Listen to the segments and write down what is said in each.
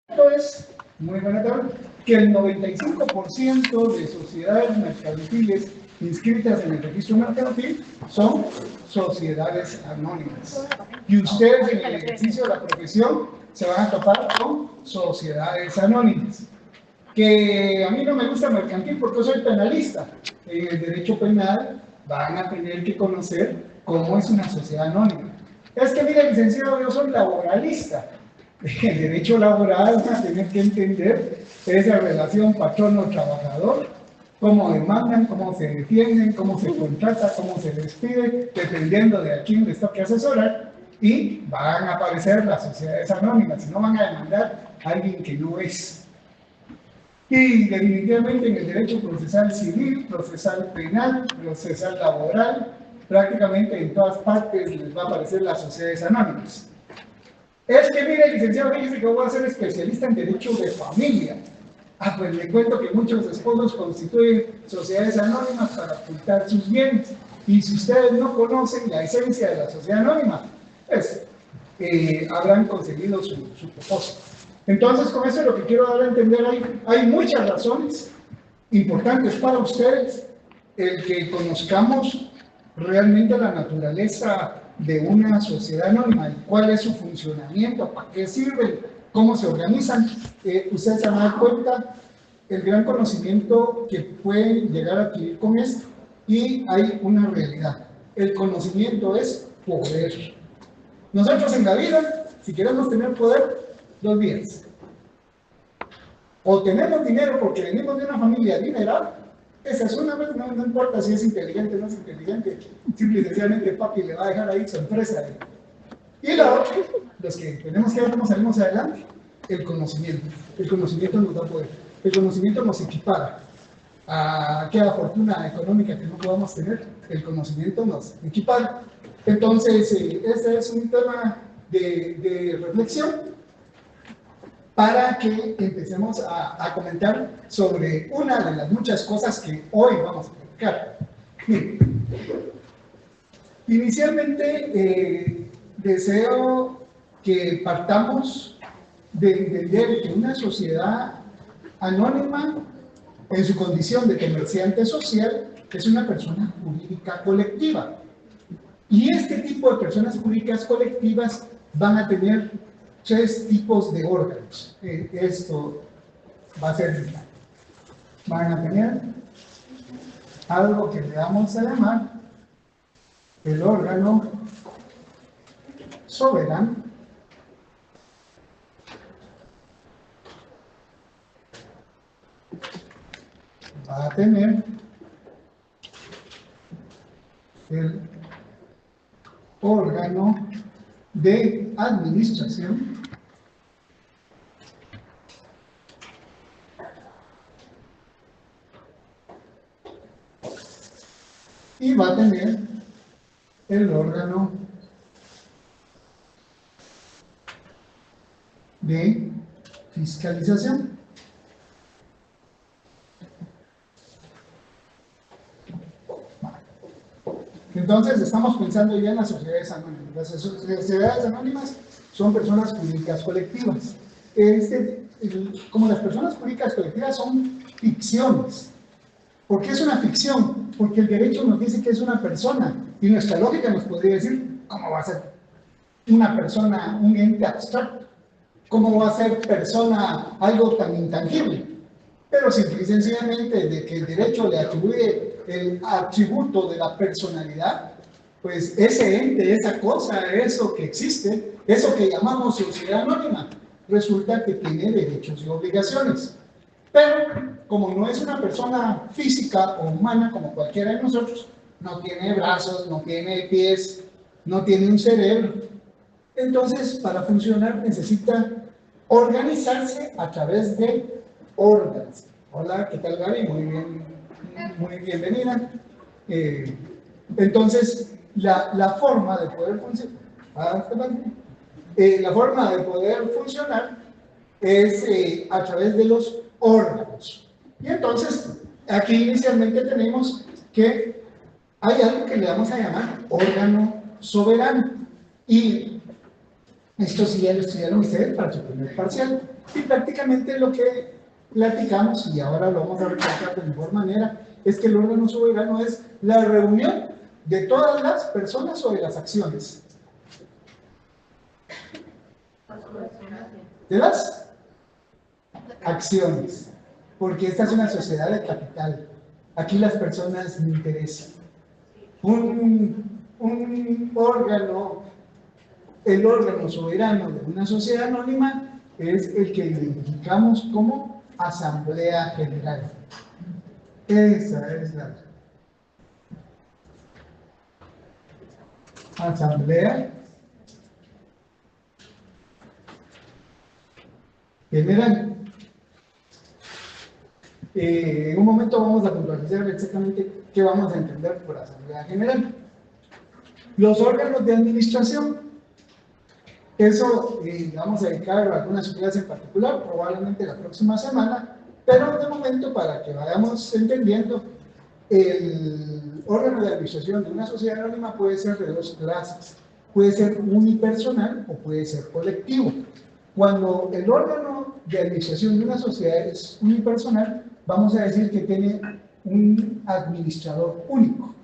Esto es muy buena tarde, que el 95% de sociedades mercantiles inscritas en el registro mercantil son sociedades anónimas. Y ustedes en el ejercicio de la profesión se van a topar con sociedades anónimas. Que a mí no me gusta mercantil porque soy penalista. En el derecho penal van a tener que conocer cómo es una sociedad anónima. Es que, mire, licenciado, yo soy laboralista. El derecho laboral van a tener que entender esa relación patrono-trabajador, cómo demandan, cómo se defienden, cómo se contrata, cómo se despide, dependiendo de a quién les toque asesorar, y van a aparecer las sociedades anónimas, y no van a demandar a alguien que no es. Y definitivamente en el derecho procesal civil, procesal penal, procesal laboral, prácticamente en todas partes les va a aparecer las sociedades anónimas. Es que, mire, licenciado, fíjese que voy a ser especialista en derecho de familia. Ah, pues le cuento que muchos esposos constituyen sociedades anónimas para ocultar sus bienes. Y si ustedes no conocen la esencia de la sociedad anónima, pues habrán conseguido su propósito. Entonces, con eso lo que quiero dar a entender, hay muchas razones importantes para ustedes, el que conozcamos realmente la naturaleza de una sociedad anónima, cuál es su funcionamiento, para qué sirven, cómo se organizan. Ustedes se van a dar cuenta el gran conocimiento que pueden llegar a adquirir con esto. Y hay una realidad: el conocimiento es poder. Nosotros en la vida, si queremos tener poder, dos vías: o tenemos dinero porque venimos de una familia adinerada. Esa es una vez, no importa si es inteligente o no es inteligente, simple y sencillamente papi le va a dejar ahí su empresa. Y la otra, los que tenemos que ver cómo salimos adelante, el conocimiento. El conocimiento nos da poder, el conocimiento nos equipara. ¿A aquella fortuna económica que no podamos tener? El conocimiento nos equipara. Entonces, ese es un tema de reflexión, para que empecemos a comentar sobre una de las muchas cosas que hoy vamos a platicar. Inicialmente, deseo que partamos de entender que una sociedad anónima, en su condición de comerciante social, es una persona jurídica colectiva. Y este tipo de personas jurídicas colectivas van a tener tres tipos de órganos. Esto va a ser vital. Van a tener algo que le vamos a llamar el órgano soberano, va a tener el órgano de administración, y va a tener el órgano de fiscalización. Entonces, estamos pensando ya en las sociedades anónimas. Las sociedades anónimas son personas jurídicas colectivas. Como las personas jurídicas colectivas son ficciones. ¿Por qué es una ficción? Porque el derecho nos dice que es una persona, y nuestra lógica nos podría decir: ¿cómo va a ser una persona un ente abstracto? ¿Cómo va a ser persona algo tan intangible? Pero simple y sencillamente de que el derecho le atribuye el atributo de la personalidad, pues ese ente, esa cosa, eso que existe, eso que llamamos sociedad anónima, resulta que tiene derechos y obligaciones. Pero como no es una persona física o humana como cualquiera de nosotros, no tiene brazos, no tiene pies, no tiene un cerebro, entonces para funcionar necesita organizarse a través de órganos. Hola, ¿qué tal, Gaby? Muy bienvenida. Entonces, la forma de poder funcionar es a través de los órganos. Y entonces, aquí inicialmente tenemos que hay algo que le vamos a llamar órgano soberano. Y Esto sí ya lo estudiaron ustedes para su primer parcial. Y prácticamente lo que platicamos, y ahora lo vamos a recalcar de mejor manera, es que el órgano soberano es la reunión de todas las personas o de las acciones. De las acciones. Porque esta es una sociedad de capital. Aquí las personas me interesan. Un órgano, el órgano soberano de una sociedad anónima es el que identificamos como Asamblea General. Esa es la Asamblea General. En un momento vamos a puntualizar exactamente qué vamos a entender por Asamblea General. Los órganos de administración, eso vamos a dedicar a algunas clases en particular, probablemente la próxima semana, pero de momento para que vayamos entendiendo, el órgano de administración de una sociedad anónima puede ser de dos clases, puede ser unipersonal o puede ser colectivo. Cuando el órgano de administración de una sociedad es unipersonal, vamos a decir que tiene un administrador único.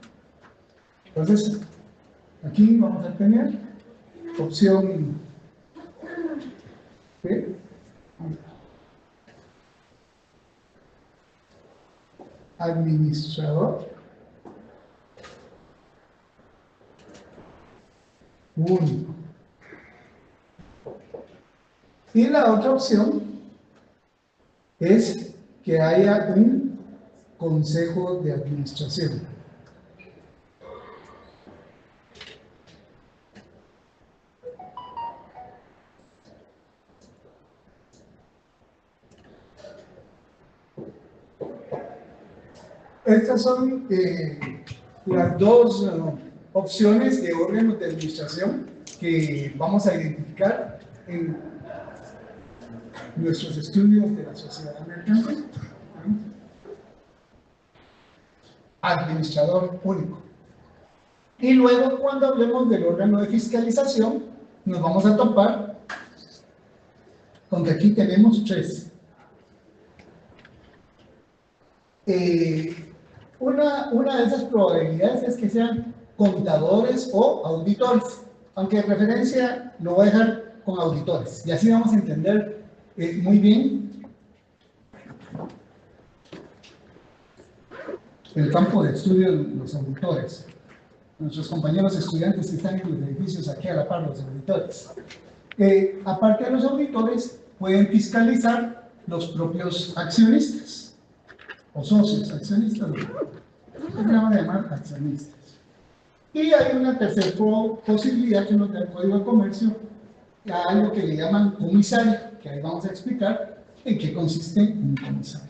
Entonces, aquí vamos a tener opción B. Administrador único. Y la otra opción es que haya un consejo de administración. Estas son las dos opciones de órganos de administración que vamos a identificar en nuestros estudios de la sociedad mercantil. Administrador único. Y luego, cuando hablemos del órgano de fiscalización, nos vamos a topar con que aquí tenemos tres. Una de esas probabilidades es que sean contadores o auditores, aunque de preferencia lo voy a dejar con auditores, y así vamos a entender muy bien el campo de estudio de los auditores. Nuestros compañeros estudiantes que están en los edificios aquí a la par, los auditores. Aparte de los auditores, pueden fiscalizar los propios accionistas o socios accionistas, se van a llamar accionistas. Y hay una tercera posibilidad que nos da el Código de Comercio, a algo que le llaman comisario, que ahí vamos a explicar en qué consiste un comisario.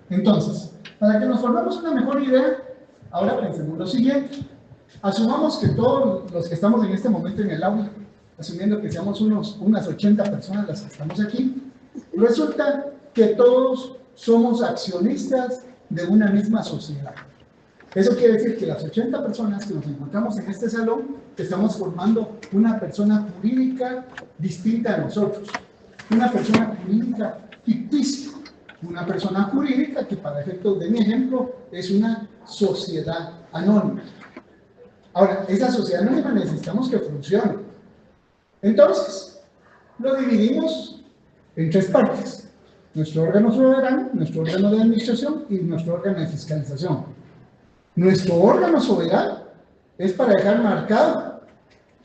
Entonces, para que nos formemos una mejor idea, ahora pensemos lo siguiente. Asumamos que todos los que estamos en este momento en el aula, asumiendo que seamos unas 80 personas las que estamos aquí, resulta que todos somos accionistas de una misma sociedad. Eso quiere decir que las 80 personas que nos encontramos en este salón estamos formando una persona jurídica distinta a nosotros, una persona jurídica ficticia, una persona jurídica que para efectos de mi ejemplo es una sociedad anónima. Ahora, esa sociedad anónima necesitamos que funcione. Entonces, lo dividimos en tres partes: nuestro órgano soberano, nuestro órgano de administración y nuestro órgano de fiscalización. Nuestro órgano soberano es para dejar marcado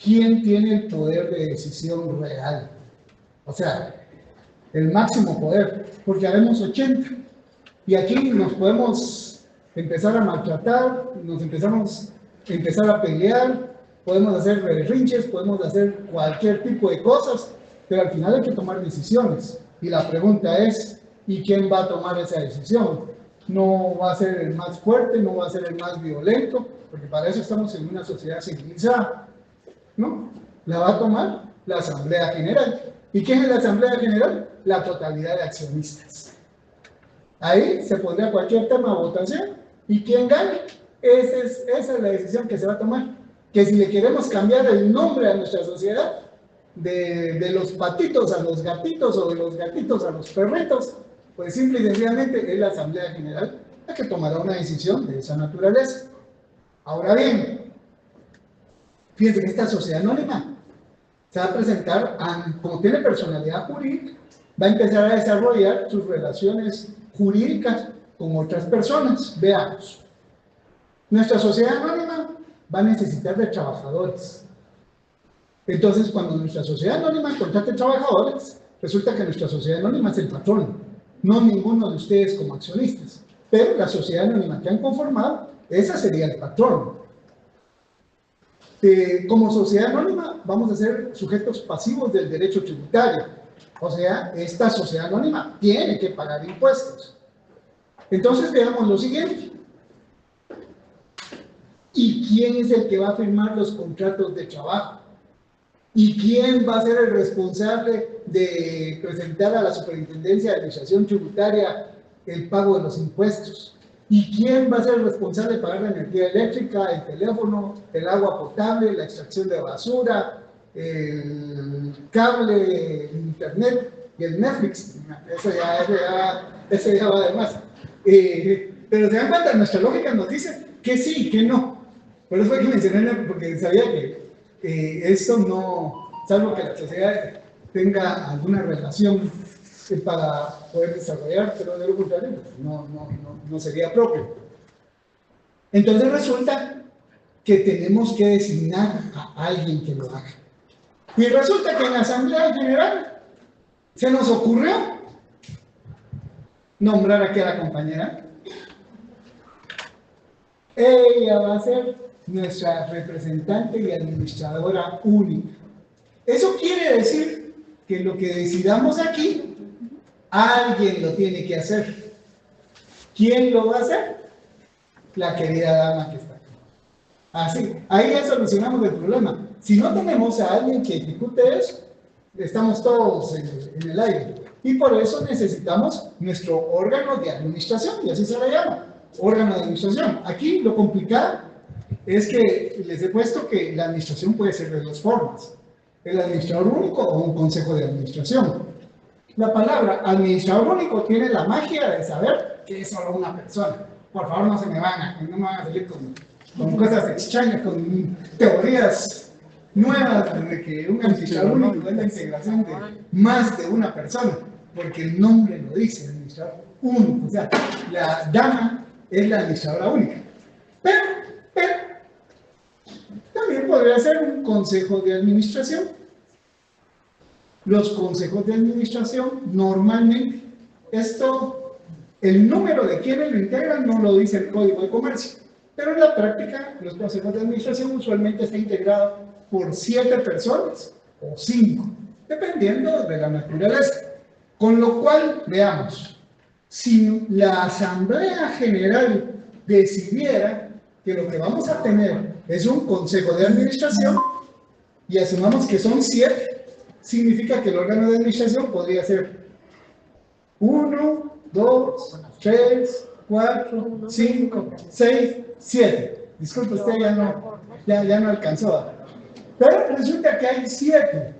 quién tiene el poder de decisión real, o sea, el máximo poder, porque haremos 80 y aquí nos podemos empezar a maltratar, nos empezar a pelear, podemos hacer berrinches, podemos hacer cualquier tipo de cosas, pero al final hay que tomar decisiones. Y la pregunta es, ¿y quién va a tomar esa decisión? No va a ser el más fuerte, no va a ser el más violento, porque para eso estamos en una sociedad civilizada, ¿no? La va a tomar la Asamblea General. ¿Y quién es la Asamblea General? La totalidad de accionistas. Ahí se pondrá cualquier tema a votación y quien gane, esa es la decisión que se va a tomar. que si le queremos cambiar el nombre a nuestra sociedad, de los patitos a los gatitos o de los gatitos a los perritos, pues simple y sencillamente es la Asamblea General la que tomará una decisión de esa naturaleza. Ahora bien, fíjense que esta sociedad anónima se va a presentar, como tiene personalidad jurídica, va a empezar a desarrollar sus relaciones jurídicas con otras personas. Veamos, nuestra sociedad anónima va a necesitar de trabajadores. Entonces, cuando nuestra sociedad anónima contrate trabajadores, resulta que nuestra sociedad anónima es el patrón, no ninguno de ustedes como accionistas, pero la sociedad anónima que han conformado, esa sería el patrón. Como sociedad anónima vamos a ser sujetos pasivos del derecho tributario, o sea, esta sociedad anónima tiene que pagar impuestos. Entonces veamos lo siguiente. ¿Y quién es el que va a firmar los contratos de trabajo? ¿Y quién va a ser el responsable de presentar a la Superintendencia de Administración Tributaria el pago de los impuestos? ¿Y quién va a ser el responsable de pagar la energía eléctrica, el teléfono, el agua potable, la extracción de basura, el cable, el internet y el Netflix? Eso ya va de más. Pero se dan cuenta, nuestra lógica nos dice que sí, que no. Por eso fue que mencioné, porque sabía que esto no, salvo que la sociedad tenga alguna relación para poder desarrollar, pero de lo contrario, no sería propio. Entonces resulta que tenemos que designar a alguien que lo haga. Y resulta que en la Asamblea General se nos ocurrió nombrar aquí a la compañera. Ella va a ser nuestra representante y administradora única. Eso quiere decir que lo que decidamos aquí, alguien lo tiene que hacer. ¿Quién lo va a hacer? La querida dama que está aquí. Así, ahí ya solucionamos el problema. Si no tenemos a alguien que ejecute eso, estamos todos en el aire. Y por eso necesitamos nuestro órgano de administración, y así se le llama, órgano de administración. Aquí lo complicado es que les he puesto que la administración puede ser de dos formas: el administrador único o un consejo de administración. La palabra administrador único tiene la magia de saber que es solo una persona. Por favor, no me van a salir con cosas extrañas, con teorías nuevas de que un administrador único es la integración de más de una persona, porque el nombre lo dice, administrador único. O sea, la dama es la administradora única. Pero también podría ser un consejo de administración. Los consejos de administración, normalmente, el número de quienes lo integran no lo dice el Código de Comercio, pero en la práctica, los consejos de administración usualmente está integrado por 7 personas o 5, dependiendo de la naturaleza. Con lo cual, veamos, si la Asamblea General decidiera que lo que vamos a tener es un consejo de administración, y asumamos que son 7, significa que el órgano de administración podría ser 1, 2, 3, 4, 5, 6, 7. Disculpe, usted ya no alcanzó. Pero resulta que hay 7.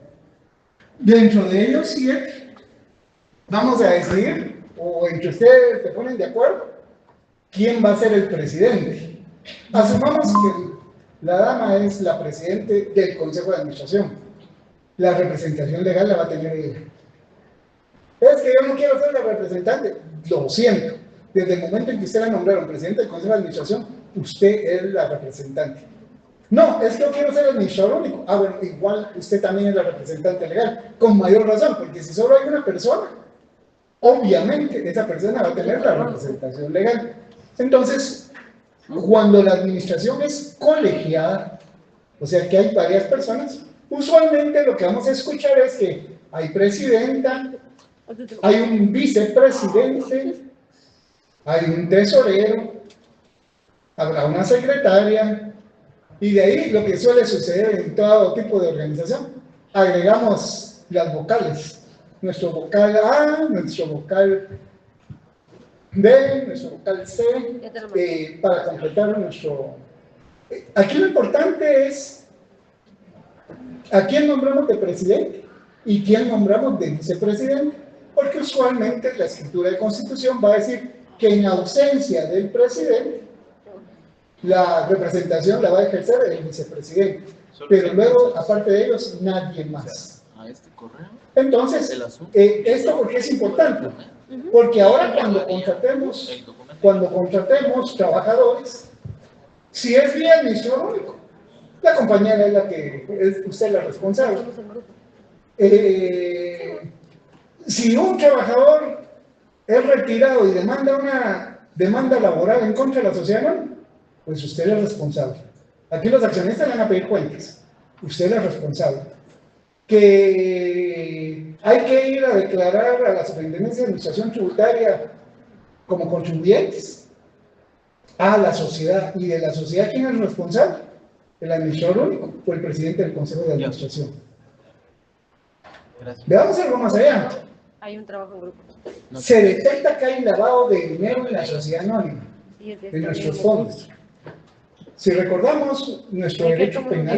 Dentro de ellos 7, vamos a decidir, o entre ustedes se ponen de acuerdo, quién va a ser el presidente. Asumamos que la dama es la presidente del Consejo de Administración. La representación legal la va a tener ella. Es que yo no quiero ser la representante. Lo siento. Desde el momento en que usted la nombraron presidente del Consejo de Administración, usted es la representante. No, es que yo quiero ser administrador único. Ah, bueno, igual usted también es la representante legal. Con mayor razón, porque si solo hay una persona, obviamente esa persona va a tener la representación legal. Entonces, cuando la administración es colegiada, o sea que hay varias personas, usualmente lo que vamos a escuchar es que hay presidenta, hay un vicepresidente, hay un tesorero, habrá una secretaria, y de ahí lo que suele suceder en todo tipo de organización, agregamos las vocales, nuestro vocal A, nuestro vocal B, nuestro vocal C, para completar Aquí lo importante es a quién nombramos de presidente y quién nombramos de vicepresidente, porque usualmente la escritura de Constitución va a decir que en ausencia del presidente, la representación la va a ejercer el vicepresidente, pero luego, aparte de ellos, nadie más. Entonces, ¿esto por qué es importante? Porque ahora cuando contratemos trabajadores, si es vía administrador único, la compañera es la que es usted la responsable. Si un trabajador es retirado y demanda una demanda laboral en contra de la sociedad anónima, pues usted es responsable. Aquí los accionistas le van a pedir cuentas. Usted es responsable. Que hay que ir a declarar a la Superintendencia de Administración Tributaria como contribuyentes a la sociedad. ¿Y de la sociedad quién es responsable? El administrador único o el presidente del Consejo de Administración. Veamos algo más allá. Hay un trabajo en grupo. Se detecta que hay lavado de dinero en la sociedad anónima, en nuestros fondos. Si recordamos nuestro derecho penal,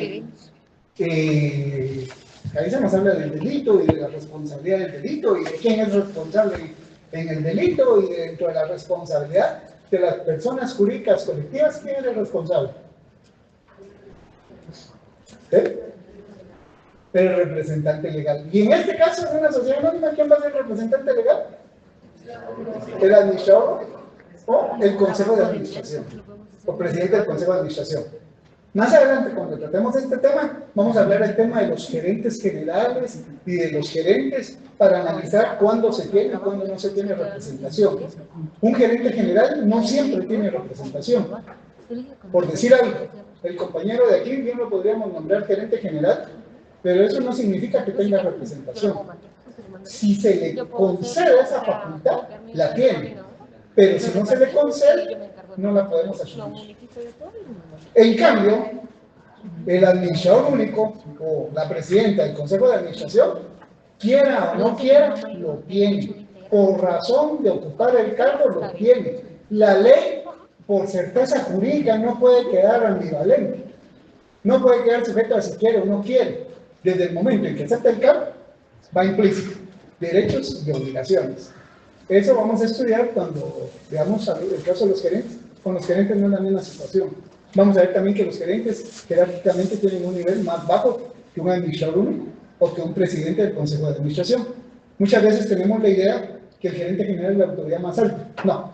ahí se nos habla del delito y de la responsabilidad del delito y de quién es responsable en el delito y dentro de la responsabilidad de las personas jurídicas colectivas, ¿quién es el responsable? El representante legal. Y en este caso, en una sociedad anónima, ¿quién va a ser el representante legal? El administrador o el consejo de administración o presidente del consejo de administración. Más adelante, cuando tratemos este tema, vamos a hablar del tema de los gerentes generales y de los gerentes para analizar cuándo se tiene y cuándo no se tiene representación. Un gerente general no siempre tiene representación. Por decir algo, el compañero de aquí bien lo podríamos nombrar gerente general, pero eso no significa que tenga representación. Si se le concede esa facultad, la tiene, pero si no se le concede, no la podemos asumir. En cambio, el administrador único o la presidenta del Consejo de Administración, quiera o no quiera, lo tiene. Por razón de ocupar el cargo, lo tiene. La ley, por certeza jurídica, no puede quedar ambivalente. No puede quedar sujeto a si quiere o no quiere. Desde el momento en que acepta el cargo, va implícito. Derechos y obligaciones. Eso vamos a estudiar cuando veamos el caso de los gerentes. Con los gerentes no es la misma situación. Vamos a ver también que los gerentes jerárquicamente tienen un nivel más bajo que un administrador único o que un presidente del Consejo de Administración. Muchas veces tenemos la idea que el gerente general es la autoridad más alta. No.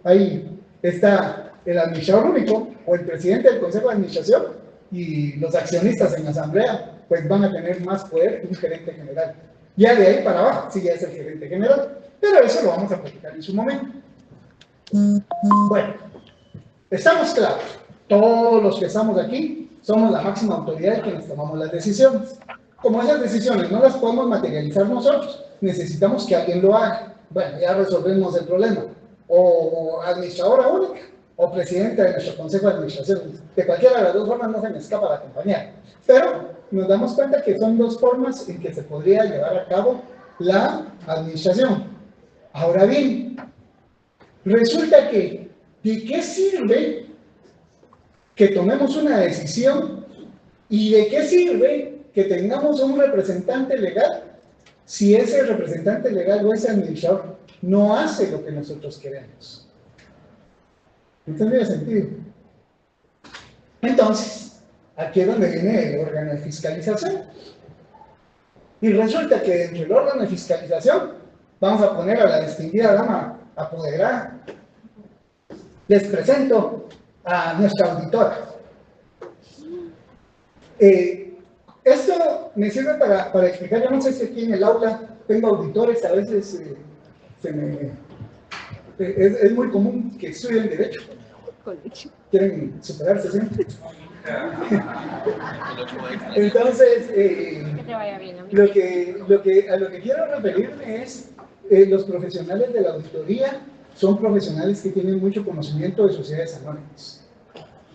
Ahí está el administrador único o el presidente del Consejo de Administración y los accionistas en la asamblea pues van a tener más poder que un gerente general. Ya de ahí para abajo, sí, ya es el gerente general. Pero eso lo vamos a platicar en su momento. Bueno, estamos claros. Todos los que estamos aquí somos la máxima autoridad de quienes tomamos las decisiones. Como esas decisiones no las podemos materializar nosotros, necesitamos que alguien lo haga. Bueno, ya resolvemos el problema. O administradora única, o presidente de nuestro Consejo de Administración. De cualquiera de las dos formas no se me escapa la compañía. Pero nos damos cuenta que son dos formas en que se podría llevar a cabo la administración. Ahora bien, resulta que, ¿de qué sirve que tomemos una decisión y de qué sirve que tengamos un representante legal si ese representante legal o ese administrador no hace lo que nosotros queremos? ¿No tendría sentido? Entonces, aquí es donde viene el órgano de fiscalización. Y resulta que dentro del órgano de fiscalización vamos a poner a la distinguida dama apoderada. Les presento a nuestra auditora. Esto me sirve para explicar, yo no sé si aquí en el aula tengo auditores, a veces es muy común que estudien derecho. Quieren superarse siempre. Entonces, a lo que quiero referirme es los profesionales de la auditoría son profesionales que tienen mucho conocimiento de sociedades anónimas.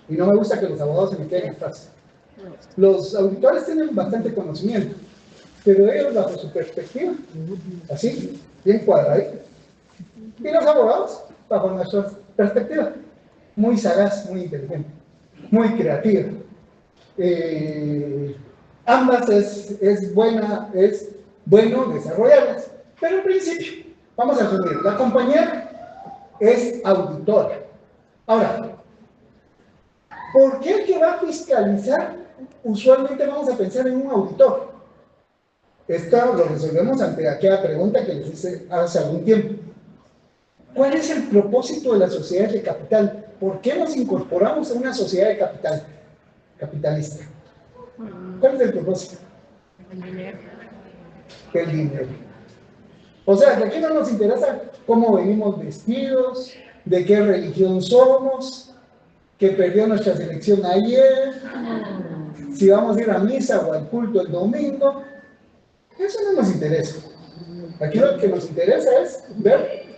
Y no me gusta que los abogados se me queden atrás. Los auditores tienen bastante conocimiento, pero ellos bajo su perspectiva, así, bien cuadradito. Y los abogados bajo nuestra perspectiva, muy sagaz, muy inteligente. muy creativa. Ambas es bueno desarrollarlas, pero al principio, vamos a asumir, la compañía es auditora. Ahora, ¿por qué el que va a fiscalizar? Usualmente vamos a pensar en un auditor. Esto lo resolvemos ante aquella pregunta que les hice hace algún tiempo. ¿Cuál es el propósito de las sociedades de capital? ¿Por qué nos incorporamos a una sociedad de capital capitalista? ¿Cuál es el propósito? El dinero. El dinero. O sea, que aquí no nos interesa cómo venimos vestidos, de qué religión somos, que perdió nuestra selección ayer, si vamos a ir a misa o al culto el domingo. Eso no nos interesa. Aquí lo que nos interesa es ver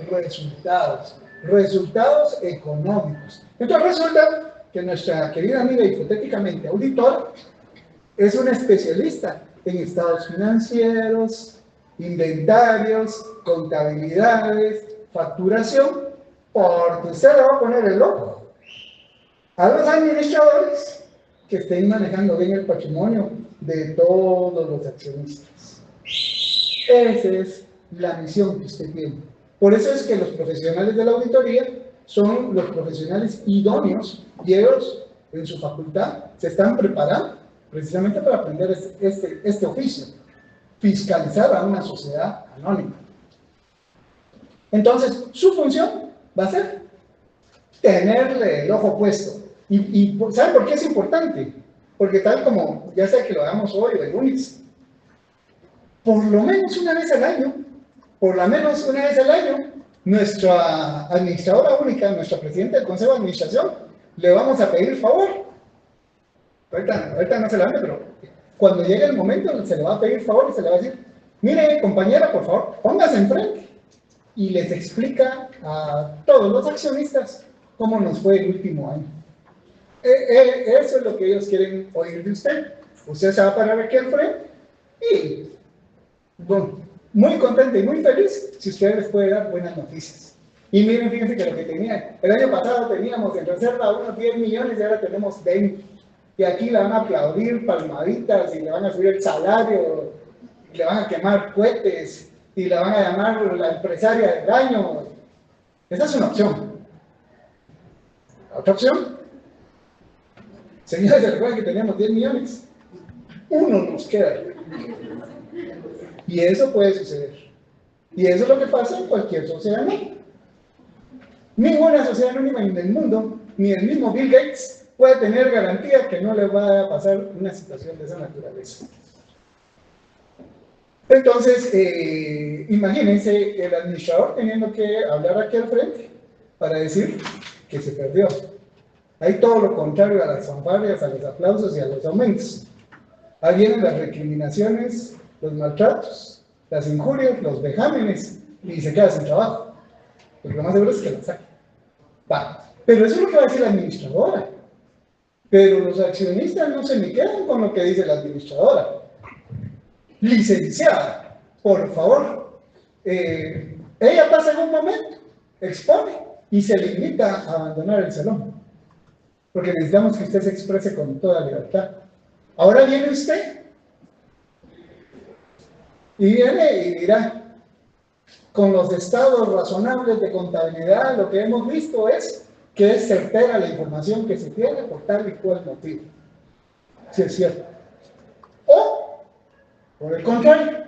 resultados económicos. Entonces resulta que nuestra querida amiga hipotéticamente auditora es una especialista en estados financieros, inventarios, contabilidades, facturación, porque usted le va a poner el ojo a los administradores que estén manejando bien el patrimonio de todos los accionistas. Esa es la misión que usted tiene. Por eso es que los profesionales de la auditoría son los profesionales idóneos y ellos en su facultad se están preparando precisamente para aprender este oficio, fiscalizar a una sociedad anónima. Entonces, su función va a ser tenerle el ojo puesto. ¿Y saben por qué es importante? Porque tal como, ya sea que lo hagamos hoy o el lunes, por lo menos una vez al año, nuestra administradora única, nuestra presidenta del Consejo de Administración, le vamos a pedir favor. Ahorita no se la mande, pero cuando llegue el momento se le va a pedir favor y se le va a decir, mire compañera, por favor, póngase enfrente y les explica a todos los accionistas cómo nos fue el último año. Eso es lo que ellos quieren oír de usted. Usted se va a parar aquí al frente y, bueno, muy contento y muy feliz si usted les puede dar buenas noticias. Y miren, fíjense que lo que tenía, el año pasado teníamos en reserva unos 10 millones y ahora tenemos 20. Y aquí le van a aplaudir palmaditas y le van a subir el salario, y le van a quemar cohetes y le van a llamar la empresaria del año. Esa es una opción. ¿Otra opción? Señores, ¿se recuerdan que teníamos 10 millones? Uno nos queda. Y eso puede suceder. Y eso es lo que pasa en cualquier sociedad anónima. Ninguna sociedad anónima en el mundo, ni el mismo Bill Gates, puede tener garantía que no le va a pasar una situación de esa naturaleza. Entonces, imagínense el administrador teniendo que hablar aquí al frente para decir que se perdió. Hay todo lo contrario a las fanfarrias, a los aplausos y a los aumentos. Ahí vienen las recriminaciones, los maltratos, las injurias, los vejámenes, y se queda sin trabajo. Porque lo más seguro es que la saque. Va. Pero eso es lo que va a decir la administradora. Pero los accionistas no se me quedan con lo que dice la administradora. Licenciada, por favor, ella pasa en un momento, expone y se le invita a abandonar el salón. Porque necesitamos que usted se exprese con toda libertad. Ahora viene usted y viene y dirá, con los estados razonables de contabilidad, lo que hemos visto es que es certera la información que se tiene por tal y cual motivo. Si es cierto. O, por el contrario,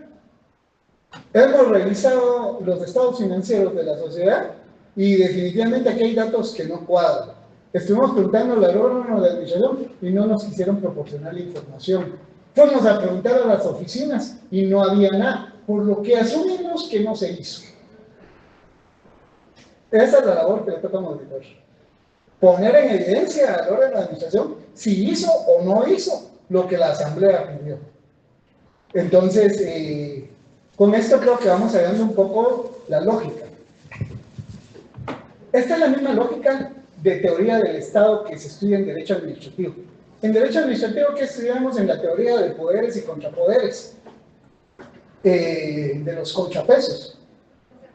hemos revisado los estados financieros de la sociedad y definitivamente aquí hay datos que no cuadran. Estuvimos preguntando al órgano de administración y no nos quisieron proporcionar la información. Fuimos a preguntar a las oficinas y no había nada, por lo que asumimos que no se hizo. Esa es la labor que le toca a un auditor. Poner en evidencia al órgano de administración si hizo o no hizo lo que la asamblea pidió. Entonces, con esto creo que vamos hallando un poco la lógica. Esta es la misma lógica de teoría del Estado que se estudia en Derecho Administrativo. En Derecho Administrativo, ¿qué estudiamos en la teoría de poderes y contrapoderes? De los contrapesos,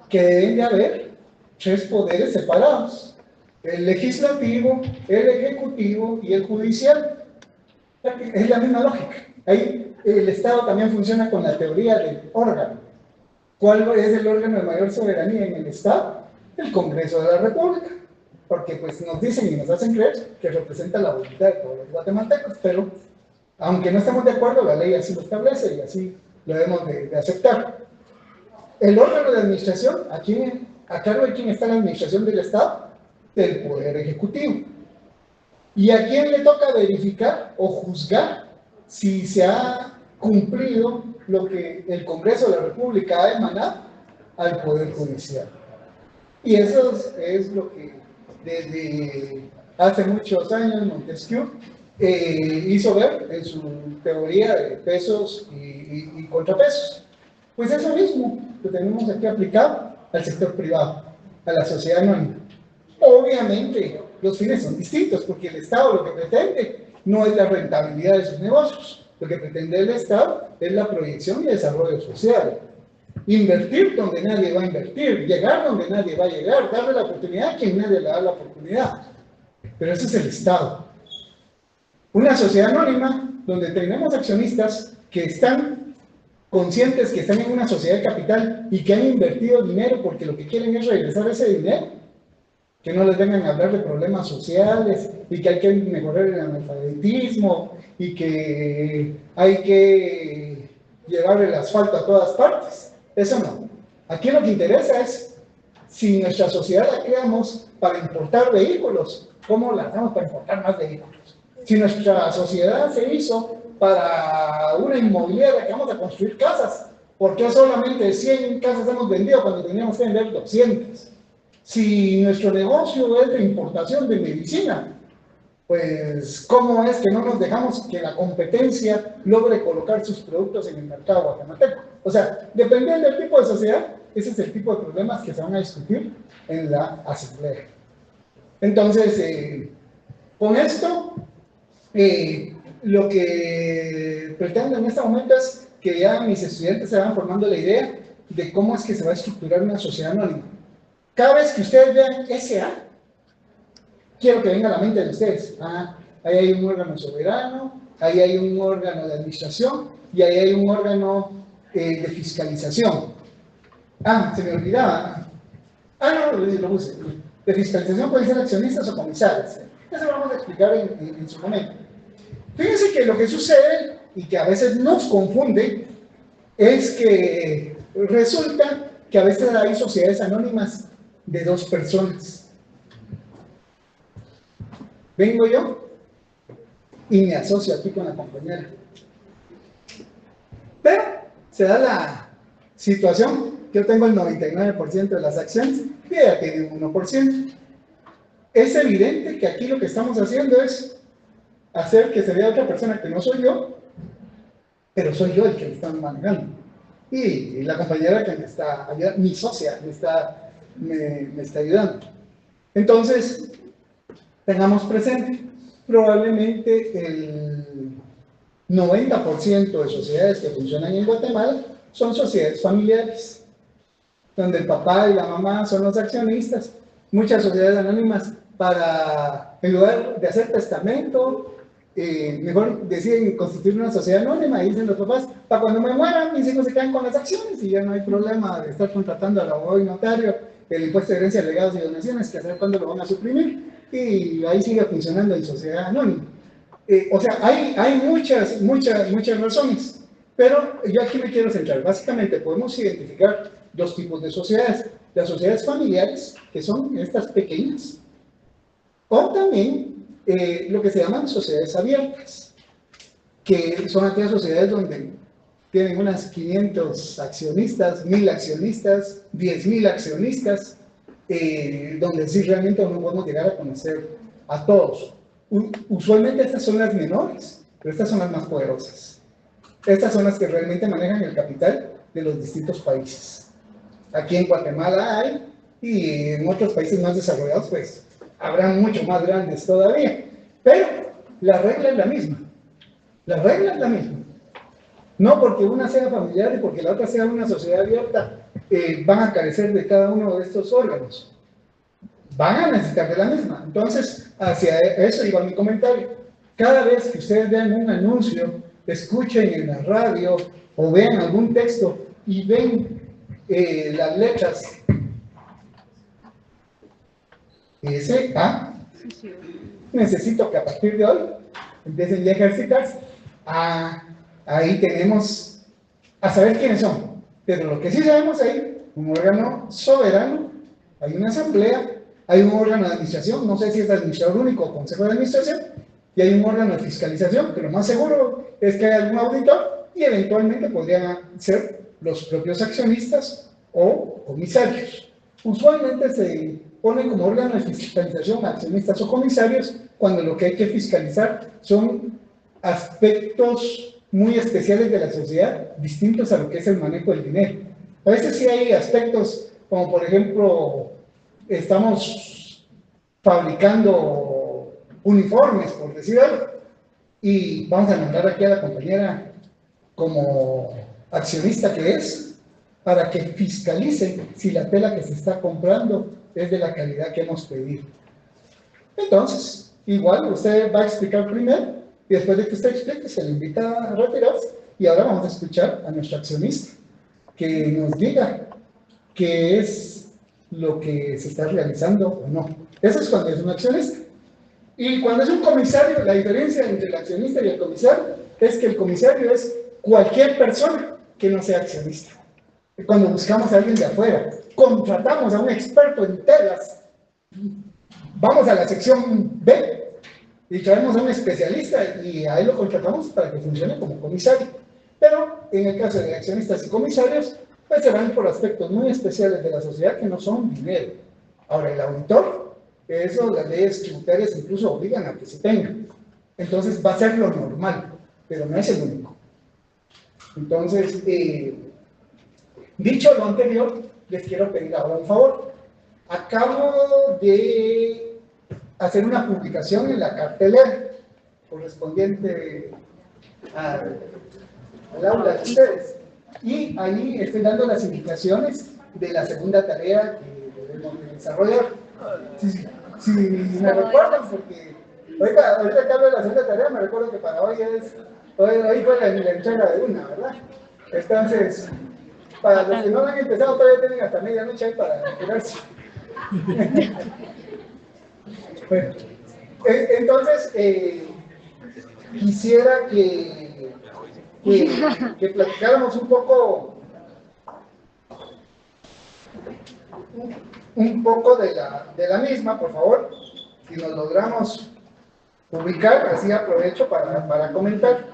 que deben de haber 3 poderes separados el legislativo, el ejecutivo y el judicial. Es la misma lógica. Ahí el Estado también funciona con la teoría del órgano. ¿Cuál es el órgano de mayor soberanía en el Estado? El Congreso de la República. Porque pues nos dicen y nos hacen creer que representa la voluntad de todos los guatemaltecos, pero aunque no estemos de acuerdo, la ley así lo establece y así lo debemos de aceptar. El órgano de administración, ¿a cargo de quién está la administración del Estado? Del Poder Ejecutivo. ¿Y a quién le toca verificar o juzgar si se ha cumplido lo que el Congreso de la República ha emanado? Al Poder Judicial. Y eso es lo que desde hace muchos años Montesquieu hizo ver en su teoría de pesos y contrapesos. Pues eso mismo lo tenemos aquí aplicado al sector privado, a la sociedad anónima. Obviamente los fines son distintos, porque el Estado lo que pretende no es la rentabilidad de sus negocios, lo que pretende el Estado es la proyección y desarrollo social. Invertir donde nadie va a invertir, llegar donde nadie va a llegar, darle la oportunidad a quien nadie le da la oportunidad. Pero ese es el Estado. Una sociedad anónima donde tenemos accionistas que están conscientes que están en una sociedad de capital y que han invertido dinero porque lo que quieren es regresar ese dinero, que no les vengan a hablar de problemas sociales y que hay que mejorar el analfabetismo y que hay que llevar el asfalto a todas partes. Eso no. Aquí lo que interesa es si nuestra sociedad la creamos para importar vehículos, ¿cómo la hacemos para importar más vehículos? Si nuestra sociedad se hizo para una inmobiliaria que vamos a construir casas, ¿por qué solamente 100 casas hemos vendido cuando teníamos que vender 200? Si nuestro negocio es de importación de medicina, pues ¿cómo es que no nos dejamos que la competencia logre colocar sus productos en el mercado guatemalteco? O sea, dependiendo del tipo de sociedad, ese es el tipo de problemas que se van a discutir en la asamblea. Entonces, con esto, lo que pretendo en este momento es que ya mis estudiantes se van formando la idea de cómo es que se va a estructurar una sociedad anónima. Cada vez que ustedes vean SA, quiero que venga a la mente de ustedes. Ahí hay un órgano soberano, ahí hay un órgano de administración y ahí hay un órgano de fiscalización. Se me olvidaba. No, lo puse. De fiscalización pueden ser accionistas o comisarios. Eso lo vamos a explicar en su momento. Fíjense que lo que sucede y que a veces nos confunde es que resulta que a veces hay sociedades anónimas de 2 personas. Vengo yo y me asocio aquí con la compañera. Pero se da la situación que yo tengo el 99% de las acciones y ella tiene un 1%. Es evidente que aquí lo que estamos haciendo es hacer que se vea otra persona que no soy yo, pero soy yo el que me está manejando. Y la compañera que me está ayudando, mi socia, me está ayudando. Entonces, tengamos presente, probablemente el 90% de sociedades que funcionan en Guatemala son sociedades familiares, donde el papá y la mamá son los accionistas. Muchas sociedades anónimas, en lugar de hacer testamento, mejor deciden constituir una sociedad anónima y dicen los papás, para cuando me mueran mis hijos se quedan con las acciones y ya no hay problema de estar contratando al abogado y notario el impuesto de herencia, legados y donaciones, que saber cuándo lo van a suprimir, y ahí sigue funcionando en sociedad anónima. O sea, hay muchas razones, pero yo aquí me quiero centrar. Básicamente podemos identificar 2 tipos de sociedades: las sociedades familiares, que son estas pequeñas, o también lo que se llaman sociedades abiertas, que son aquellas sociedades donde tienen unas 500 accionistas, 1000 accionistas, 10,000 accionistas, donde sí realmente no podemos llegar a conocer a todos. Usualmente estas son las menores, pero estas son las más poderosas. Estas son las que realmente manejan el capital de los distintos países. Aquí en Guatemala hay, y en otros países más desarrollados, pues habrá mucho más grandes todavía. Pero la regla es la misma. La regla es la misma. No porque una sea familiar y porque la otra sea una sociedad abierta, van a carecer de cada uno de estos órganos. van a necesitar de la misma. Entonces, hacia eso iba mi comentario. Cada vez que ustedes vean un anuncio, escuchen en la radio o vean algún texto y ven las letras S, A, necesito que a partir de hoy empiecen ya a ejercitarse. Ahí tenemos a saber quiénes son. Pero lo que sí sabemos ahí, un órgano soberano, hay una asamblea, hay un órgano de administración, no sé si es administrador único o consejo de administración, y hay un órgano de fiscalización, que lo más seguro es que hay algún auditor y eventualmente podrían ser los propios accionistas o comisarios. Usualmente se ponen como órgano de fiscalización accionistas o comisarios cuando lo que hay que fiscalizar son aspectos muy especiales de la sociedad, distintos a lo que es el manejo del dinero. A veces sí hay aspectos como, por ejemplo, estamos fabricando uniformes, por decir algo, y vamos a mandar aquí a la compañera como accionista que es, para que fiscalice si la tela que se está comprando es de la calidad que hemos pedido. Entonces, igual usted va a explicar primero, y después de que usted explique, se le invita a retirarse, y ahora vamos a escuchar a nuestro accionista, que nos diga qué es lo que se está realizando o no. Eso es cuando es un accionista. Y cuando es un comisario, la diferencia entre el accionista y el comisario es que el comisario es cualquier persona que no sea accionista. Cuando buscamos a alguien de afuera, contratamos a un experto en telas, vamos a la sección B y traemos a un especialista y a él lo contratamos para que funcione como comisario. Pero en el caso de accionistas y comisarios, pues se van por aspectos muy especiales de la sociedad que no son dinero. Ahora, el auditor, eso las leyes tributarias incluso obligan a que se tenga. Entonces va a ser lo normal, pero no es el único. Entonces, dicho lo anterior, les quiero pedir ahora un favor. Acabo de hacer una publicación en la cartelera correspondiente al aula de ustedes. Y ahí estoy dando las indicaciones de la segunda tarea que debemos desarrollar. Si me recuerdan, porque ahorita que hablo de la segunda tarea, me recuerdo que para hoy fue la entrega de una, ¿verdad? Entonces, para los que no han empezado, todavía tienen hasta medianoche ahí para enterarse. Bueno, entonces, quisiera que platicáramos un poco de la misma, por favor, si nos logramos ubicar, así aprovecho para comentar.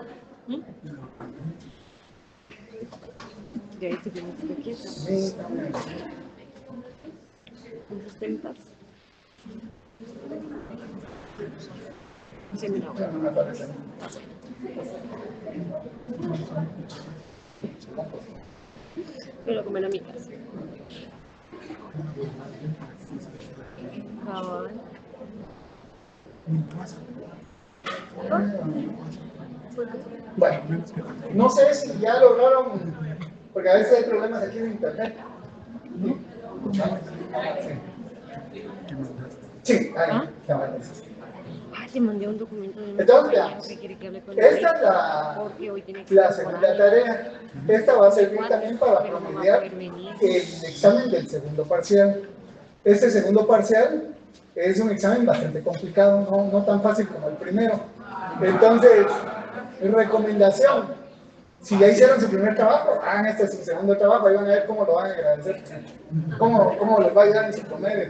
Sí, no me parece. Pero comer a mi casa. Bueno, no sé si ya lograron, porque a veces hay problemas aquí en internet. Sí, ahí, Ay, te mandé un documento de entonces, veamos. que quiere que hable con Esta es la segunda tarea. Esta va a servir también para promediar el examen del segundo parcial. Este segundo parcial es un examen bastante complicado, no tan fácil como el primero. Entonces, recomendación, si ya hicieron su primer trabajo, hagan este su segundo trabajo, ahí van a ver cómo lo van a agradecer, cómo les va a ayudar en su promedio.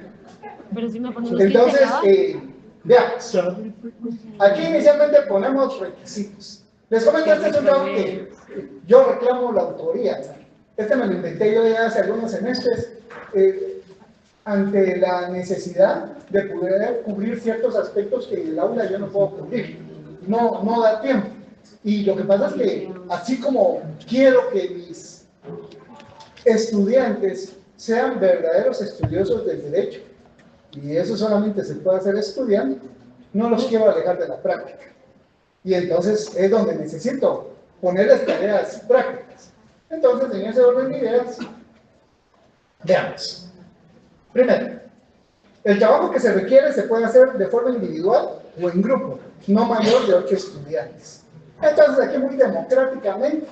Pero si me entonces, veamos. Aquí inicialmente ponemos requisitos. Les comento, este es un trabajo que yo reclamo la autoría. Este me lo inventé yo ya hace algunos semestres, ante la necesidad de poder cubrir ciertos aspectos que en el aula yo no puedo cubrir. No da tiempo. Y lo que pasa es que, así como quiero que mis estudiantes sean verdaderos estudiosos del derecho, y eso solamente se puede hacer estudiando, no los quiero alejar de la práctica. Y entonces es donde necesito ponerles tareas prácticas. Entonces, en ese orden de ideas, veamos. Primero, El trabajo que se requiere se puede hacer de forma individual o en grupo, no mayor de 8 estudiantes. Entonces, aquí muy democráticamente,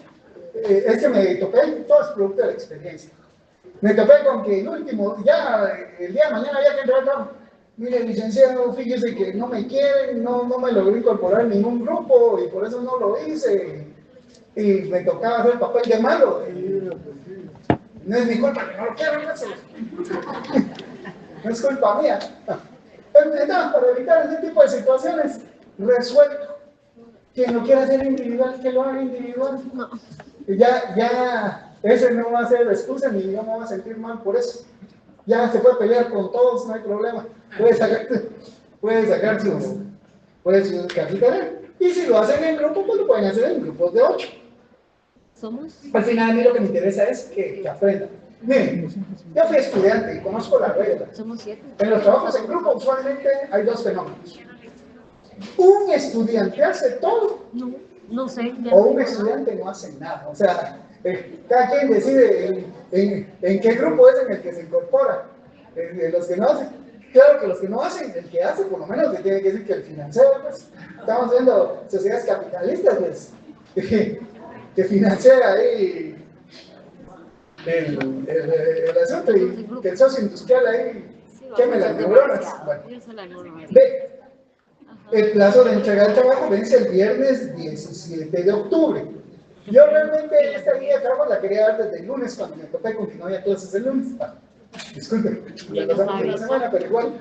es que me topé, todo es producto de la experiencia. Me topé con que el último, ya el día de mañana había que entrar al trabajo. Mire, licenciado, fíjese que no me quieren, no me logré incorporar en ningún grupo y por eso no lo hice. Y me tocaba hacer papel de malo. Y no es mi culpa que no lo quieran, no es culpa mía. Entonces, para evitar ese tipo de situaciones, resuelto. Quien lo quiera hacer individual, que lo haga individual. No. Ya, ese no va a ser excusa ni yo me voy a sentir mal por eso. Ya se puede pelear con todos, no hay problema. Puede sacar su cajita. Y si lo hacen en grupo, pues lo pueden hacer en grupos de 8. ¿Somos? Al final, a mí lo que me interesa es que aprendan. Miren, yo fui estudiante y conozco las reglas. Somos 7. En los trabajos en grupo, usualmente hay 2 fenómenos. Un estudiante hace todo No sé. o un estudiante no hace nada. O sea, cada quien decide en qué grupo es en el que se incorpora. Los que no hacen. Claro que los que no hacen, el que hace, por lo menos, le tiene que decir que el financiero, pues, estamos viendo sociedades capitalistas, pues, que financia ahí el asunto y que el socio industrial ahí queme las neuronas. Bueno, ve, el plazo de entregar el trabajo vence el viernes 17 de octubre. Yo realmente esta guía de trabajo la quería dar desde el lunes cuando me topé con que no había clases el lunes. Disculpen, me pasamos una semana, pero igual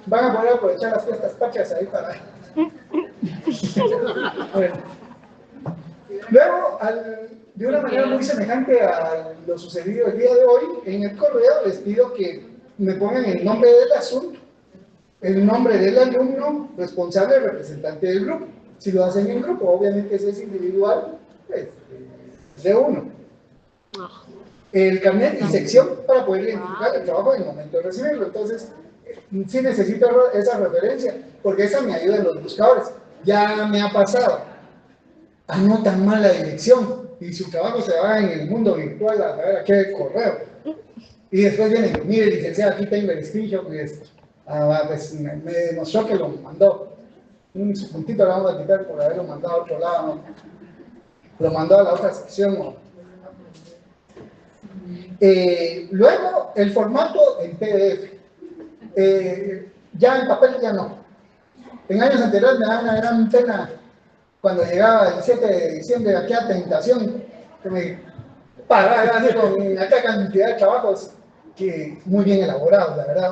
van a poder aprovechar las fiestas patrias ahí para. Bueno. Luego, de una manera muy semejante a lo sucedido el día de hoy, en el correo les pido que me pongan el nombre del asunto, el nombre del alumno responsable, representante del grupo. Si lo hacen en grupo, obviamente si es individual, pues, de uno. El carnet y sección para poder identificar el trabajo en el momento de recibirlo. Entonces, sí necesito esa referencia, porque esa me ayuda en los buscadores. Ya me ha pasado. Anotan mal la dirección y su trabajo se va en el mundo virtual a ver a qué correo. Y después vienen, mire, licenciado, aquí tengo el screenshot y esto. Pues me demostró que lo mandó. Su puntito lo vamos a quitar por haberlo mandado a otro lado, ¿no? Lo mandó a la otra sección, ¿no? Luego, el formato en PDF. Ya en papel ya no. En años anteriores me daban una gran pena cuando llegaba el 7 de diciembre, aquella tentación que me paraba así con aquella cantidad de trabajos que muy bien elaborados, la verdad.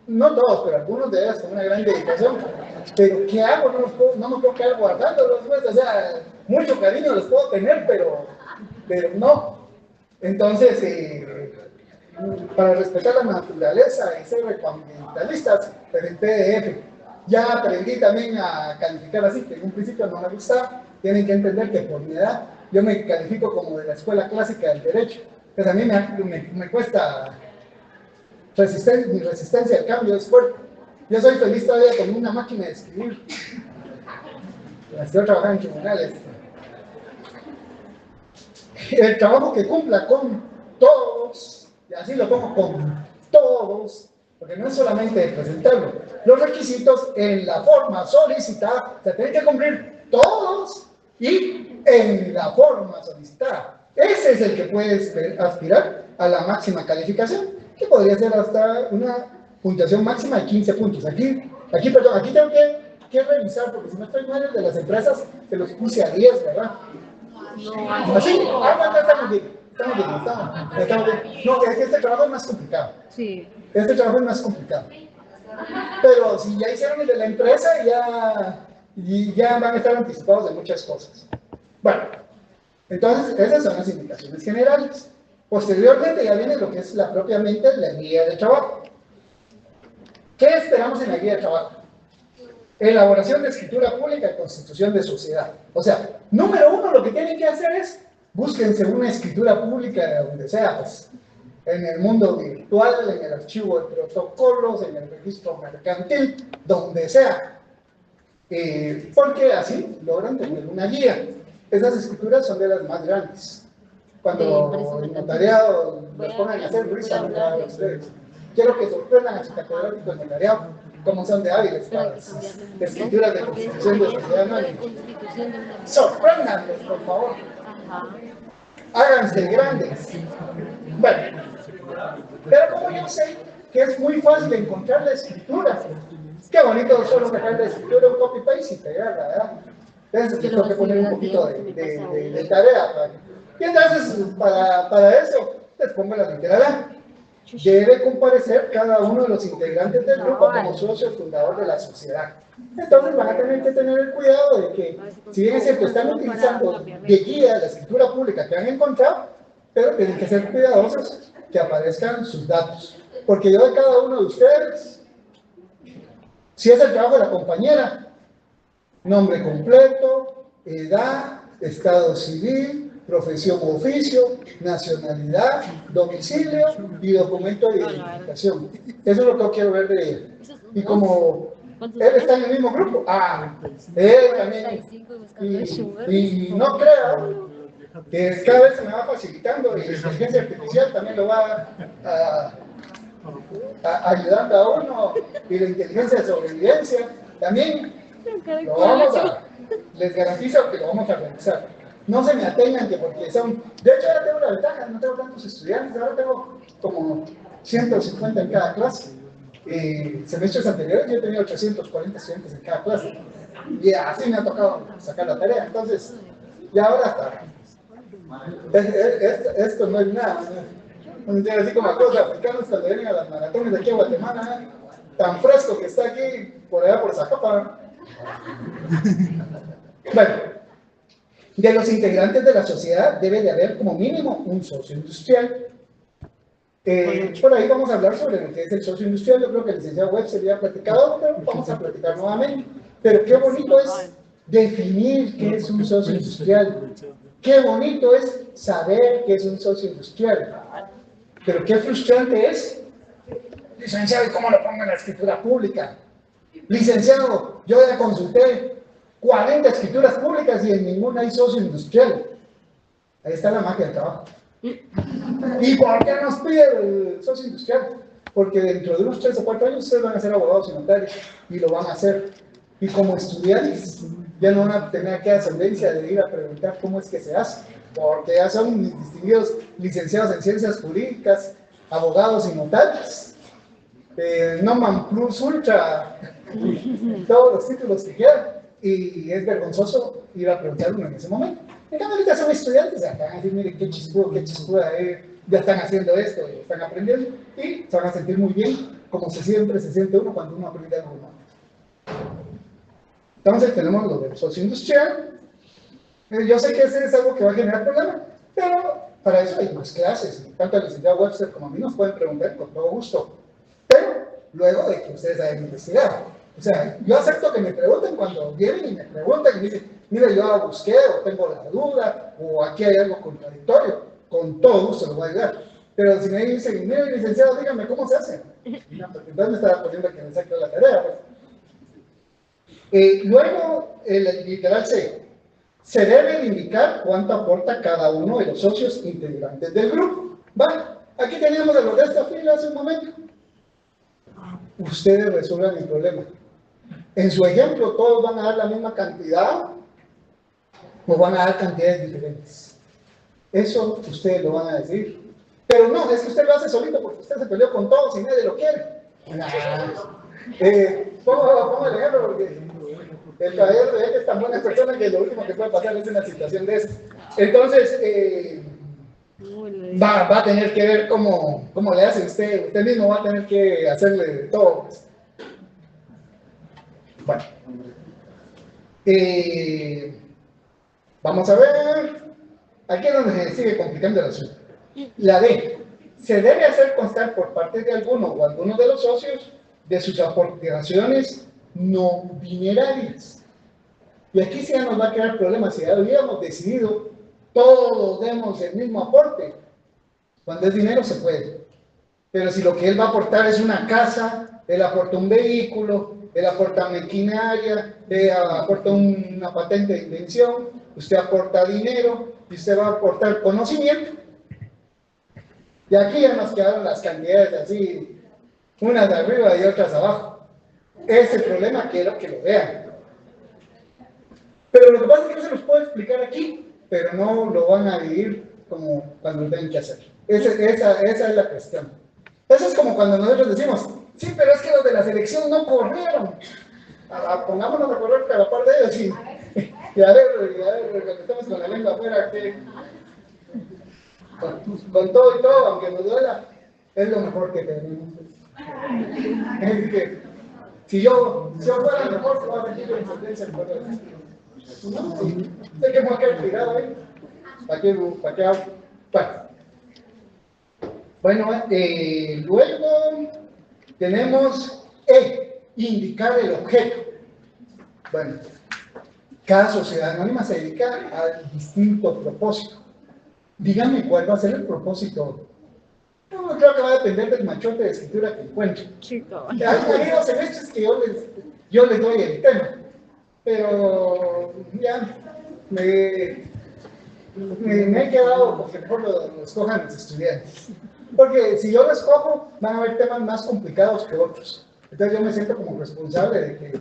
No todos, pero algunos de ellos con una gran dedicación. Pero ¿qué hago? No me puedo quedar guardándolos, pues, o sea, mucho cariño los puedo tener, pero no. Entonces, para respetar la naturaleza y ser ambientalistas, pues el PDF. Ya aprendí también a calificar así, que en un principio no me gustaba. Tienen que entender que por mi edad yo me califico como de la escuela clásica del derecho. Pues a mí me cuesta mi resistencia al cambio es fuerte. Yo soy feliz todavía con una máquina de escribir. Estoy trabajando en tribunales. El trabajo que cumpla con todos, y así lo pongo con todos, porque no es solamente presentarlo. Los requisitos en la forma solicitada, se tienen que cumplir todos y en la forma solicitada. Ese es el que puede aspirar a la máxima calificación, que podría ser hasta una puntuación máxima de 15 puntos. Aquí tengo que revisar, porque si no estoy mal, de las empresas se los puse a 10, ¿verdad? No, ¿Así? Estamos bien. No, es que este trabajo es más complicado. Sí. Este trabajo es más complicado. Pero si ya hicieron el de la empresa, ya van a estar anticipados de muchas cosas. Bueno, entonces esas son las indicaciones generales. Posteriormente ya viene lo que es propiamente la guía de trabajo. ¿Qué esperamos en la guía de trabajo? Elaboración de escritura pública y constitución de sociedad. O sea, número uno, lo que tienen que hacer es búsquense una escritura pública de donde sea, pues, en el mundo virtual, en el archivo de protocolos, en el registro mercantil, donde sea, porque así logran tener una guía. Esas escrituras son de las más grandes. Cuando el notariado los pongan a hacer risa, ¿verdad? Ustedes. quiero que sorprendan a su catedrático notariado, como son de hábiles para las escrituras de constitución de sociedad anónima. Sorpréndanlos, por favor. Háganse grandes. Bueno, pero como yo sé que es muy fácil encontrar la escritura, qué bonito solo sacar la escritura, un copy-paste y pegarla, ¿verdad? Entonces tengo que poner un poquito de tarea. Y entonces, para eso, les pongo la literal. Debe comparecer cada uno de los integrantes del grupo como socio fundador de la sociedad. Entonces van a tener que tener el cuidado de que, si bien es cierto, están utilizando de guía la escritura pública que han encontrado, pero tienen que ser cuidadosos que aparezcan sus datos. Porque yo de cada uno de ustedes, si es el trabajo de la compañera, nombre completo, edad, estado civil, profesión o oficio, nacionalidad, domicilio y documento de identificación. Eso es lo que yo quiero ver de ella. Y como él está en el mismo grupo, él también. Y no crea que cada vez se me va facilitando y la inteligencia artificial también lo va ayudando a uno, y la inteligencia de sobrevivencia también lo vamos les garantizo que lo vamos a realizar. No se me atengan que porque son, de hecho ya tengo la ventaja, no tengo tantos estudiantes, ahora tengo como 150 en cada clase. Semestres anteriores yo tenía 840 estudiantes en cada clase y así me ha tocado sacar la tarea. Entonces ya ahora está esto no es nada, ¿no? Así como los africanos cuando vienen a las maratones de aquí a Guatemala, tan fresco que está aquí por allá por Zacapa. Bueno, de los integrantes de la sociedad debe de haber como mínimo un socio industrial. Por ahí vamos a hablar sobre lo que es el socio industrial. Yo creo que el licenciado Webster ya ha platicado, pero vamos a platicar nuevamente. Pero qué bonito es definir qué es un socio industrial. Qué bonito es saber qué es un socio industrial. Pero qué frustrante es, licenciado, ¿y cómo lo pongo en la escritura pública? Licenciado, yo ya consulté 40 escrituras públicas y en ninguna hay socio industrial. Ahí está la magia del trabajo. ¿Y por qué nos pide el socio industrial? Porque dentro de unos 3 o 4 años ustedes van a ser abogados y notarios y lo van a hacer. Y como estudiantes ya no van a tener aquella ascendencia de ir a preguntar cómo es que se hace, porque ya son distinguidos licenciados en ciencias jurídicas, abogados y notarios. Noman plus ultra, todos los títulos que quieran. Y es vergonzoso ir a preguntar uno en ese momento. En cambio, ahorita son estudiantes, acá van a decir, miren, qué chispuda, ya están haciendo esto, están aprendiendo, y se van a sentir muy bien, como siempre se siente uno cuando uno aprende algo nuevo. Entonces tenemos lo del socio industrial. Yo sé que ese es algo que va a generar problemas, pero para eso hay más clases. Tanto el licenciado Webster como a mí nos pueden preguntar con todo gusto, pero luego de que ustedes hayan investigado. O sea, yo acepto que me pregunten cuando vienen y me preguntan y me dicen, mira, yo busqué o tengo la duda o aquí hay algo contradictorio, con todo gusto lo voy a ayudar. Pero si me dicen, mira, licenciado, dígame cómo se hace. No, porque entonces me estaba poniendo que me saque la tarea. Pues. Luego, el literal C. Se debe indicar cuánto aporta cada uno de los socios integrantes del grupo. ¿Vale? Aquí teníamos a los de esta fila hace un momento. Ustedes resuelvan el problema. En su ejemplo, todos van a dar la misma cantidad o van a dar cantidades diferentes. Eso ustedes lo van a decir. Pero no, es que usted lo hace solito porque usted se peleó con todos y nadie lo quiere. Pongo el ejemplo porque el caballero de él es tan buena persona que lo último que puede pasar es una situación de esta. Entonces, va a tener que ver cómo le hace usted mismo va a tener que hacerle todo. Bueno, vamos a ver, aquí es donde se sigue complicando el asunto. La D, se debe hacer constar por parte de alguno o alguno de los socios de sus aportaciones no dinerarias. Y aquí sí ya nos va a quedar problemas, si ya habíamos decidido, todos demos el mismo aporte. Cuando es dinero se puede, pero si lo que él va a aportar es una casa, él aporta un vehículo, él aporta maquinaria, él aporta una patente de invención, usted aporta dinero y usted va a aportar conocimiento. Y aquí ya nos quedaron las cantidades así unas arriba y otras abajo. Ese problema quiero que lo vean. Pero lo que pasa es que yo se los puedo explicar aquí, pero no lo van a vivir como cuando lo tienen que hacer. Esa es la cuestión. Eso es como cuando nosotros decimos, sí, pero es que los de la selección no corrieron. Pongámonos a correr a la par de ellos y a ver, cuando estamos con la lengua afuera, que con todo y todo, aunque nos duela, es lo mejor que tenemos. Es que, si yo fuera mejor, se va a sentir la insolvencia en cuanto a no, sí, hay que poner cuidado ahí. ¿Para qué hago? Bueno, luego tenemos indicar el objeto. Bueno, cada sociedad anónima se dedica a distinto propósito. Díganme cuál va a ser el propósito. No, creo que va a depender del machote de escritura que encuentre. Hay dos semestres que yo les doy el tema, pero ya me he quedado porque mejor lo escojan los estudiantes. Porque si yo lo escojo, van a haber temas más complicados que otros. Entonces yo me siento como responsable de que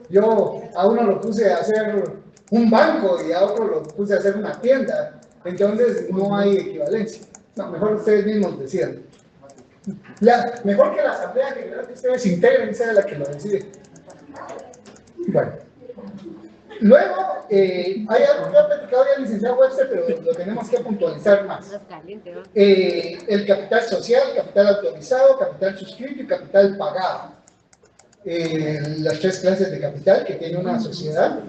yo a uno lo puse a hacer un banco y a otro lo puse a hacer una tienda. Entonces no hay equivalencia. No, mejor ustedes mismos decidan. Mejor que la asamblea general que ustedes integren sea la que lo decide. Bueno. Luego, hay algo que ha platicado ya el licenciado Webster, pero lo tenemos que puntualizar más. El capital social, capital autorizado, capital suscrito y capital pagado. Las tres clases de capital que tiene una sociedad.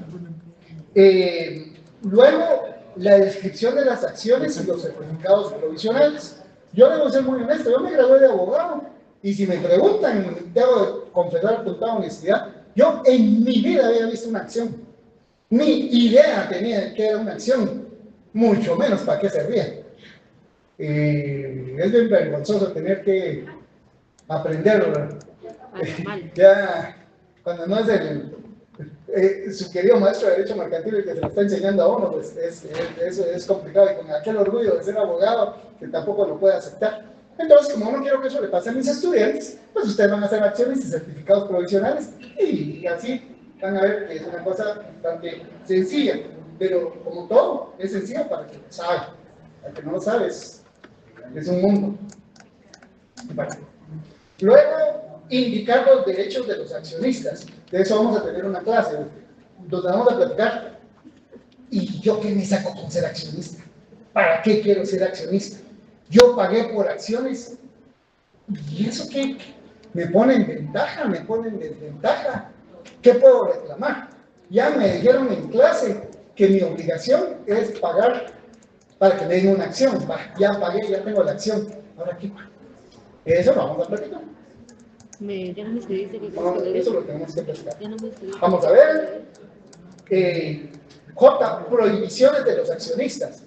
Luego, la descripción de las acciones y los certificados provisionales. Yo debo ser muy honesto, yo me gradué de abogado y si me preguntan, debo confesar con toda honestidad, yo en mi vida había visto una acción. Ni idea tenía que era una acción, mucho menos para qué servía. Es bien vergonzoso tener que aprender ya cuando no es su querido maestro de Derecho Mercantil el que se lo está enseñando a uno, pues eso es complicado y con aquel orgullo de ser abogado que tampoco lo puede aceptar. Entonces, como no quiero que eso le pase a mis estudiantes, pues ustedes van a hacer acciones y certificados provisionales y así van a ver que es una cosa bastante sencilla, pero como todo, es sencillo para el que lo sabe. Para el que no lo sabe, es un mundo. Bueno. Luego, indicar los derechos de los accionistas. De eso vamos a tener una clase, donde vamos a platicar. ¿Y yo qué me saco con ser accionista? ¿Para qué quiero ser accionista? Yo pagué por acciones. ¿Y eso qué? ¿Me pone en ventaja? ¿Me pone en desventaja? ¿Qué puedo reclamar? Ya me dijeron en clase que mi obligación es pagar para que me den una acción. Ya pagué, ya tengo la acción. ¿Ahora qué? Eso lo vamos a platicar. Ya no me escribiste que eso lo tenemos que platicar. Ya no me escribiste. Vamos a ver. J. Prohibiciones de los accionistas.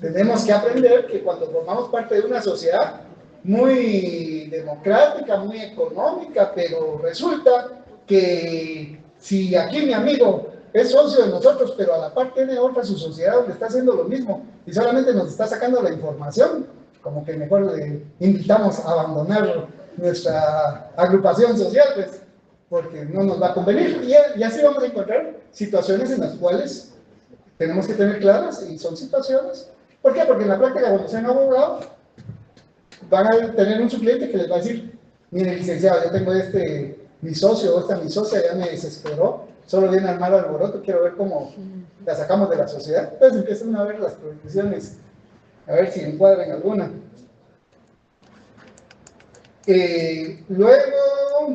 Tenemos que aprender que cuando formamos parte de una sociedad muy democrática, muy económica, pero resulta que si aquí mi amigo es socio de nosotros, pero a la par tiene otra su sociedad donde está haciendo lo mismo y solamente nos está sacando la información, como que mejor le invitamos a abandonar nuestra agrupación social, pues, porque no nos va a convenir. Y así vamos a encontrar situaciones en las cuales tenemos que tener claras y son situaciones. ¿Por qué? Porque en la práctica cuando sean abogados van a tener un suplente que les va a decir, mire licenciado, yo tengo mi socio o mi socia ya me desesperó, solo viene a armar alboroto, quiero ver cómo la sacamos de la sociedad. Entonces empiezan a ver las prohibiciones, a ver si encuadran alguna. Luego,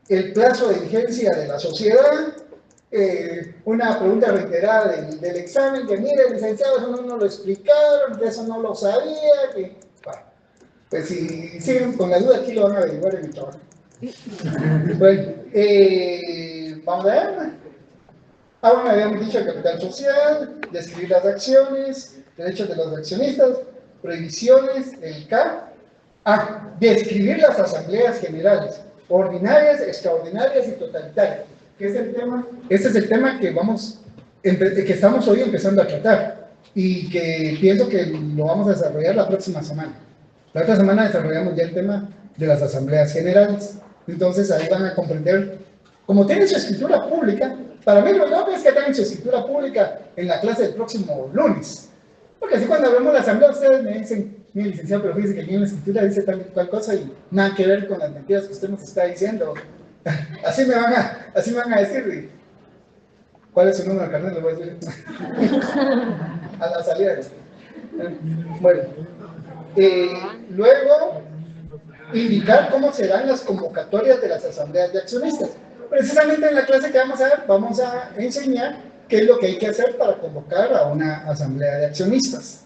el plazo de vigencia de la sociedad, una pregunta reiterada del examen, que mire licenciado, eso no lo explicaron, que eso no lo sabía, que... Bueno, pues si siguen con la duda aquí lo van a averiguar en mi trabajo. Bueno, vamos a ver. Bueno, habíamos dicho el capital social, describir las acciones, derechos de los accionistas, prohibiciones, el K. Describir las asambleas generales, ordinarias, extraordinarias y totalitarias. Que es el tema, este es el tema que estamos hoy empezando a tratar y que pienso que lo vamos a desarrollar la próxima semana. La otra semana desarrollamos ya el tema de las asambleas generales. Entonces ahí van a comprender, como tienen su escritura pública, para mí lo mejor es que tengan su escritura pública en la clase del próximo lunes. Porque así cuando hablemos de la asamblea, ustedes me dicen, mi licenciado, pero fíjese que aquí en la escritura dice tal y cual cosa y nada que ver con las mentiras que usted nos está diciendo. Así me van a decir. ¿Cuál es su número de carnet? Le voy a decir. A la salida. Bueno. Luego, indicar cómo serán las convocatorias de las asambleas de accionistas. Precisamente en la clase que vamos a enseñar qué es lo que hay que hacer para convocar a una asamblea de accionistas.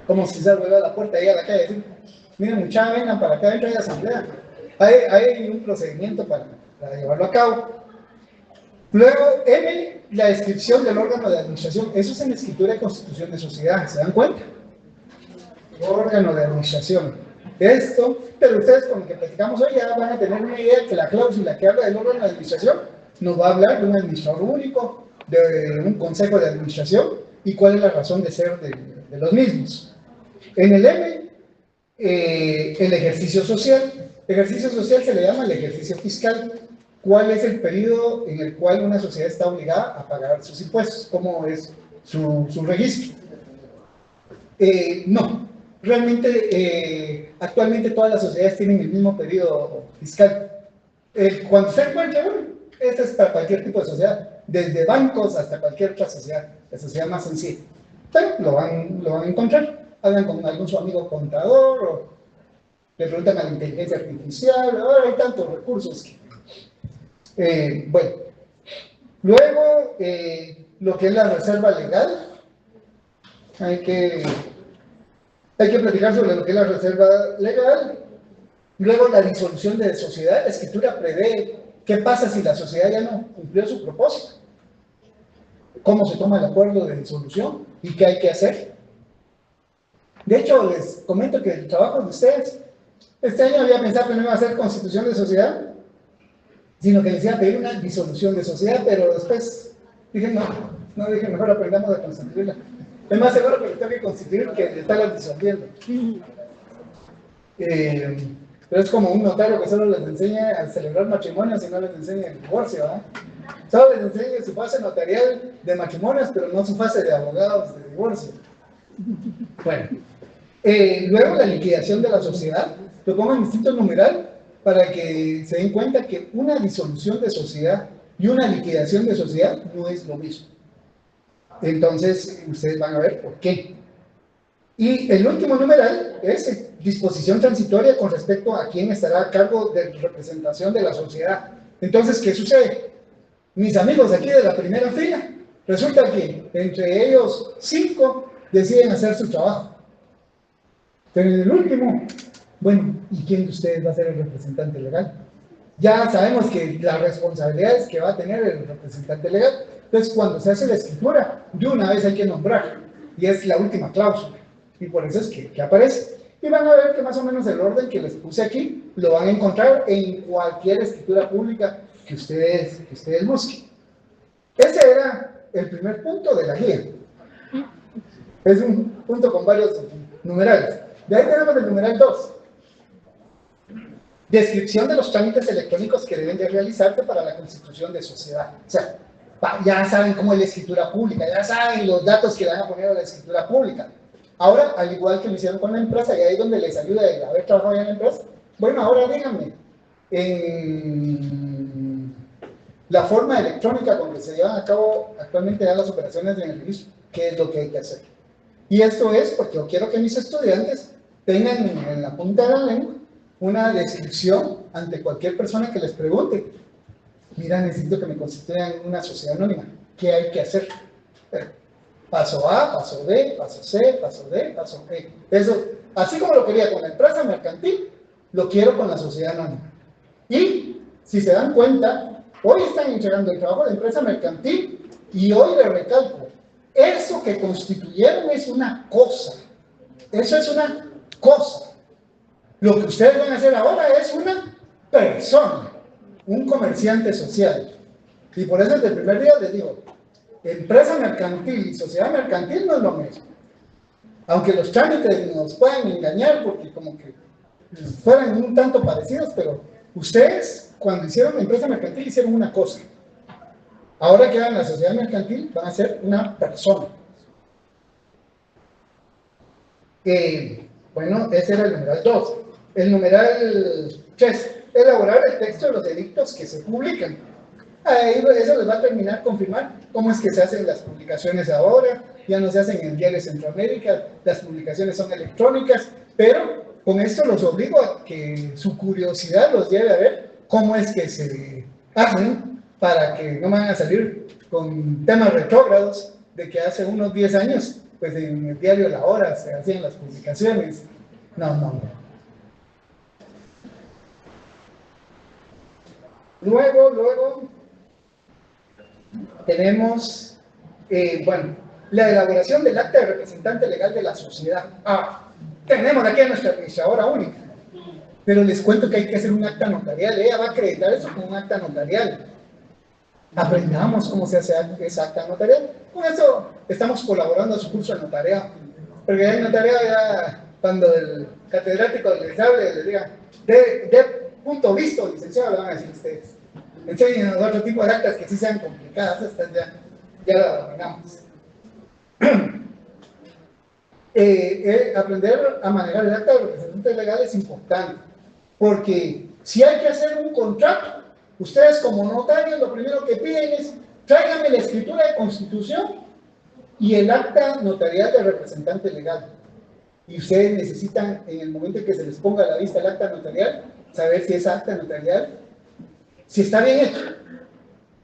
Como si se vuelve a la puerta ahí a la calle y decir, miren muchachos, vengan para acá, dentro hay asamblea. Hay un procedimiento para llevarlo a cabo. Luego, la descripción del órgano de administración. Eso es en la escritura de constitución de sociedad, ¿se dan cuenta? Órgano de administración. Esto, pero ustedes con lo que platicamos hoy ya van a tener una idea que la cláusula que habla del órgano de administración nos va a hablar de un administrador único, de un consejo de administración y cuál es la razón de ser de los mismos. En el M, el ejercicio social. Ejercicio social se le llama el ejercicio fiscal. ¿Cuál es el periodo en el cual una sociedad está obligada a pagar sus impuestos? ¿Cómo es su registro? No, realmente actualmente todas las sociedades tienen el mismo periodo fiscal. Cuando se encuentra uno, este es para cualquier tipo de sociedad, desde bancos hasta cualquier otra sociedad, la sociedad más sencilla. Pero lo van a encontrar. Hablan con algún su amigo contador o le preguntan a la inteligencia artificial. Ahora hay tantos recursos que bueno, luego lo que es la reserva legal, hay que platicar sobre lo que es la reserva legal. Luego la disolución de sociedad. La escritura prevé qué pasa si la sociedad ya no cumplió su propósito, cómo se toma el acuerdo de disolución y qué hay que hacer. De hecho, les comento que el trabajo de ustedes, este año había pensado que no iba a hacer constitución de sociedad, sino que les iba a pedir una disolución de sociedad, pero después dije, dije, mejor aprendamos a constituirla. Es más seguro que le tengo que constituir que de estarla disolviendo. Pero es como un notario que solo les enseña a celebrar matrimonios y no les enseña el divorcio, ¿verdad? Solo les enseña su fase notarial de matrimonios, pero no su fase de abogados de divorcio. Bueno, luego la liquidación de la sociedad, lo pongo en distinto numeral, para que se den cuenta que una disolución de sociedad y una liquidación de sociedad no es lo mismo. Entonces, ustedes van a ver por qué. Y el último numeral es disposición transitoria con respecto a quién estará a cargo de representación de la sociedad. Entonces, ¿qué sucede? Mis amigos aquí de la primera fila, resulta que entre ellos 5 deciden hacer su trabajo. Pero en el último, bueno, ¿y quién de ustedes va a ser el representante legal? Ya sabemos que la responsabilidad es que va a tener el representante legal. Entonces, cuando se hace la escritura, de una vez hay que nombrar, y es la última cláusula, y por eso es que aparece. Y van a ver que más o menos el orden que les puse aquí, lo van a encontrar en cualquier escritura pública que ustedes busquen. Ese era el primer punto de la guía. Es un punto con varios numerales. De ahí tenemos el numeral 2. Descripción de los trámites electrónicos que deben de realizarse para la constitución de sociedad. O sea, ya saben cómo es la escritura pública, ya saben los datos que van a poner a la escritura pública. Ahora, al igual que lo hicieron con la empresa, y ahí es donde les ayuda el haber trabajado en la empresa, bueno, ahora díganme, en la forma electrónica con que se llevan a cabo actualmente ya las operaciones en el registro, ¿qué es lo que hay que hacer? Y esto es porque yo quiero que mis estudiantes tengan en la punta de la lengua una descripción ante cualquier persona que les pregunte. Mira, necesito que me constituyan una sociedad anónima. ¿Qué hay que hacer? Paso A, paso B, paso C, paso D, paso E. Eso, así como lo quería con la empresa mercantil, lo quiero con la sociedad anónima. Y, si se dan cuenta, hoy están entregando el trabajo de empresa mercantil y hoy les recalco, eso que constituyeron es una cosa. Eso es una cosa. Lo que ustedes van a hacer ahora es una persona, un comerciante social. Y por eso desde el primer día les digo, empresa mercantil y sociedad mercantil no es lo mismo. Aunque los trámites nos puedan engañar porque como que fueran un tanto parecidos, pero ustedes, cuando hicieron la empresa mercantil, hicieron una cosa. Ahora que hagan la sociedad mercantil, van a ser una persona. Bueno, ese era el numeral 2. El numeral 3, elaborar el texto de los edictos que se publican. Ahí eso les va a terminar confirmar cómo es que se hacen las publicaciones ahora. Ya no se hacen en el Diario Centroamérica, las publicaciones son electrónicas, pero con esto los obligo a que su curiosidad los lleve a ver cómo es que se hacen para que no van a salir con temas retrógrados de que hace unos 10 años, pues en el diario La Hora se hacían las publicaciones. No. Luego tenemos, bueno, la elaboración del acta de representante legal de la sociedad. Tenemos aquí a nuestra administradora única, pero les cuento que hay que hacer un acta notarial. Ella va a acreditar eso como un acta notarial. Aprendamos cómo se hace esa acta notarial. Con eso estamos colaborando a su curso de notariado. Porque ya el notariado, ya cuando el catedrático les hable, les diga, de punto visto, licenciado, le van a decir ustedes. Enseñen otro tipo de actas que sí sean complicadas, estas ya la dominamos. Aprender a manejar el acta de representante legal es importante, porque si hay que hacer un contrato, ustedes como notarios lo primero que piden es tráiganme la escritura de constitución y el acta notarial de representante legal. Y ustedes necesitan, en el momento en que se les ponga a la vista el acta notarial, saber si esa acta notarial, si está bien hecho.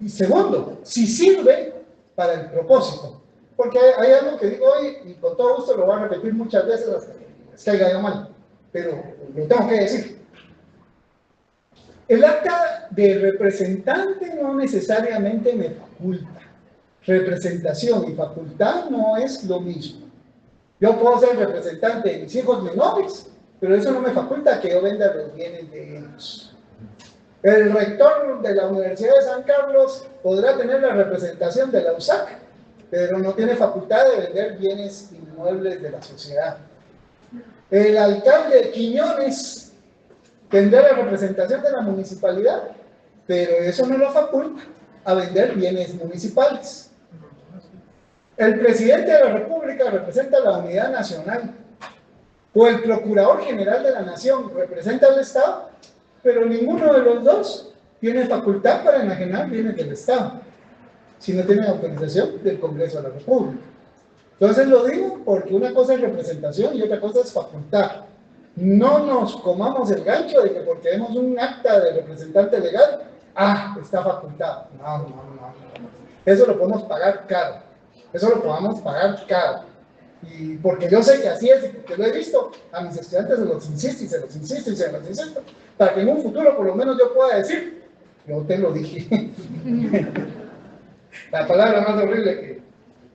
Y segundo, si sirve para el propósito. Porque hay algo que digo hoy, y con todo gusto lo voy a repetir muchas veces hasta que les caiga yo mal, pero lo tengo que decir. El acta de representante no necesariamente me faculta. Representación y facultad no es lo mismo. Yo puedo ser representante de mis hijos menores, pero eso no me faculta que yo venda los bienes de ellos. El rector de la Universidad de San Carlos podrá tener la representación de la USAC, pero no tiene facultad de vender bienes inmuebles de la sociedad. El alcalde de Quiñones tendrá la representación de la municipalidad, pero eso no lo faculta a vender bienes municipales. El presidente de la República representa la unidad nacional, o el procurador general de la nación representa al Estado, pero ninguno de los dos tiene facultad para enajenar bienes del Estado, si no tienen autorización del Congreso de la República. Entonces lo digo porque una cosa es representación y otra cosa es facultad. No nos comamos el gancho de que porque tenemos un acta de representante legal, está facultado. No. Eso lo podemos pagar caro. Eso lo podemos pagar caro. Y porque yo sé que así es, y porque lo he visto, a mis estudiantes se los insisto, para que en un futuro por lo menos yo pueda decir, yo te lo dije. La palabra más horrible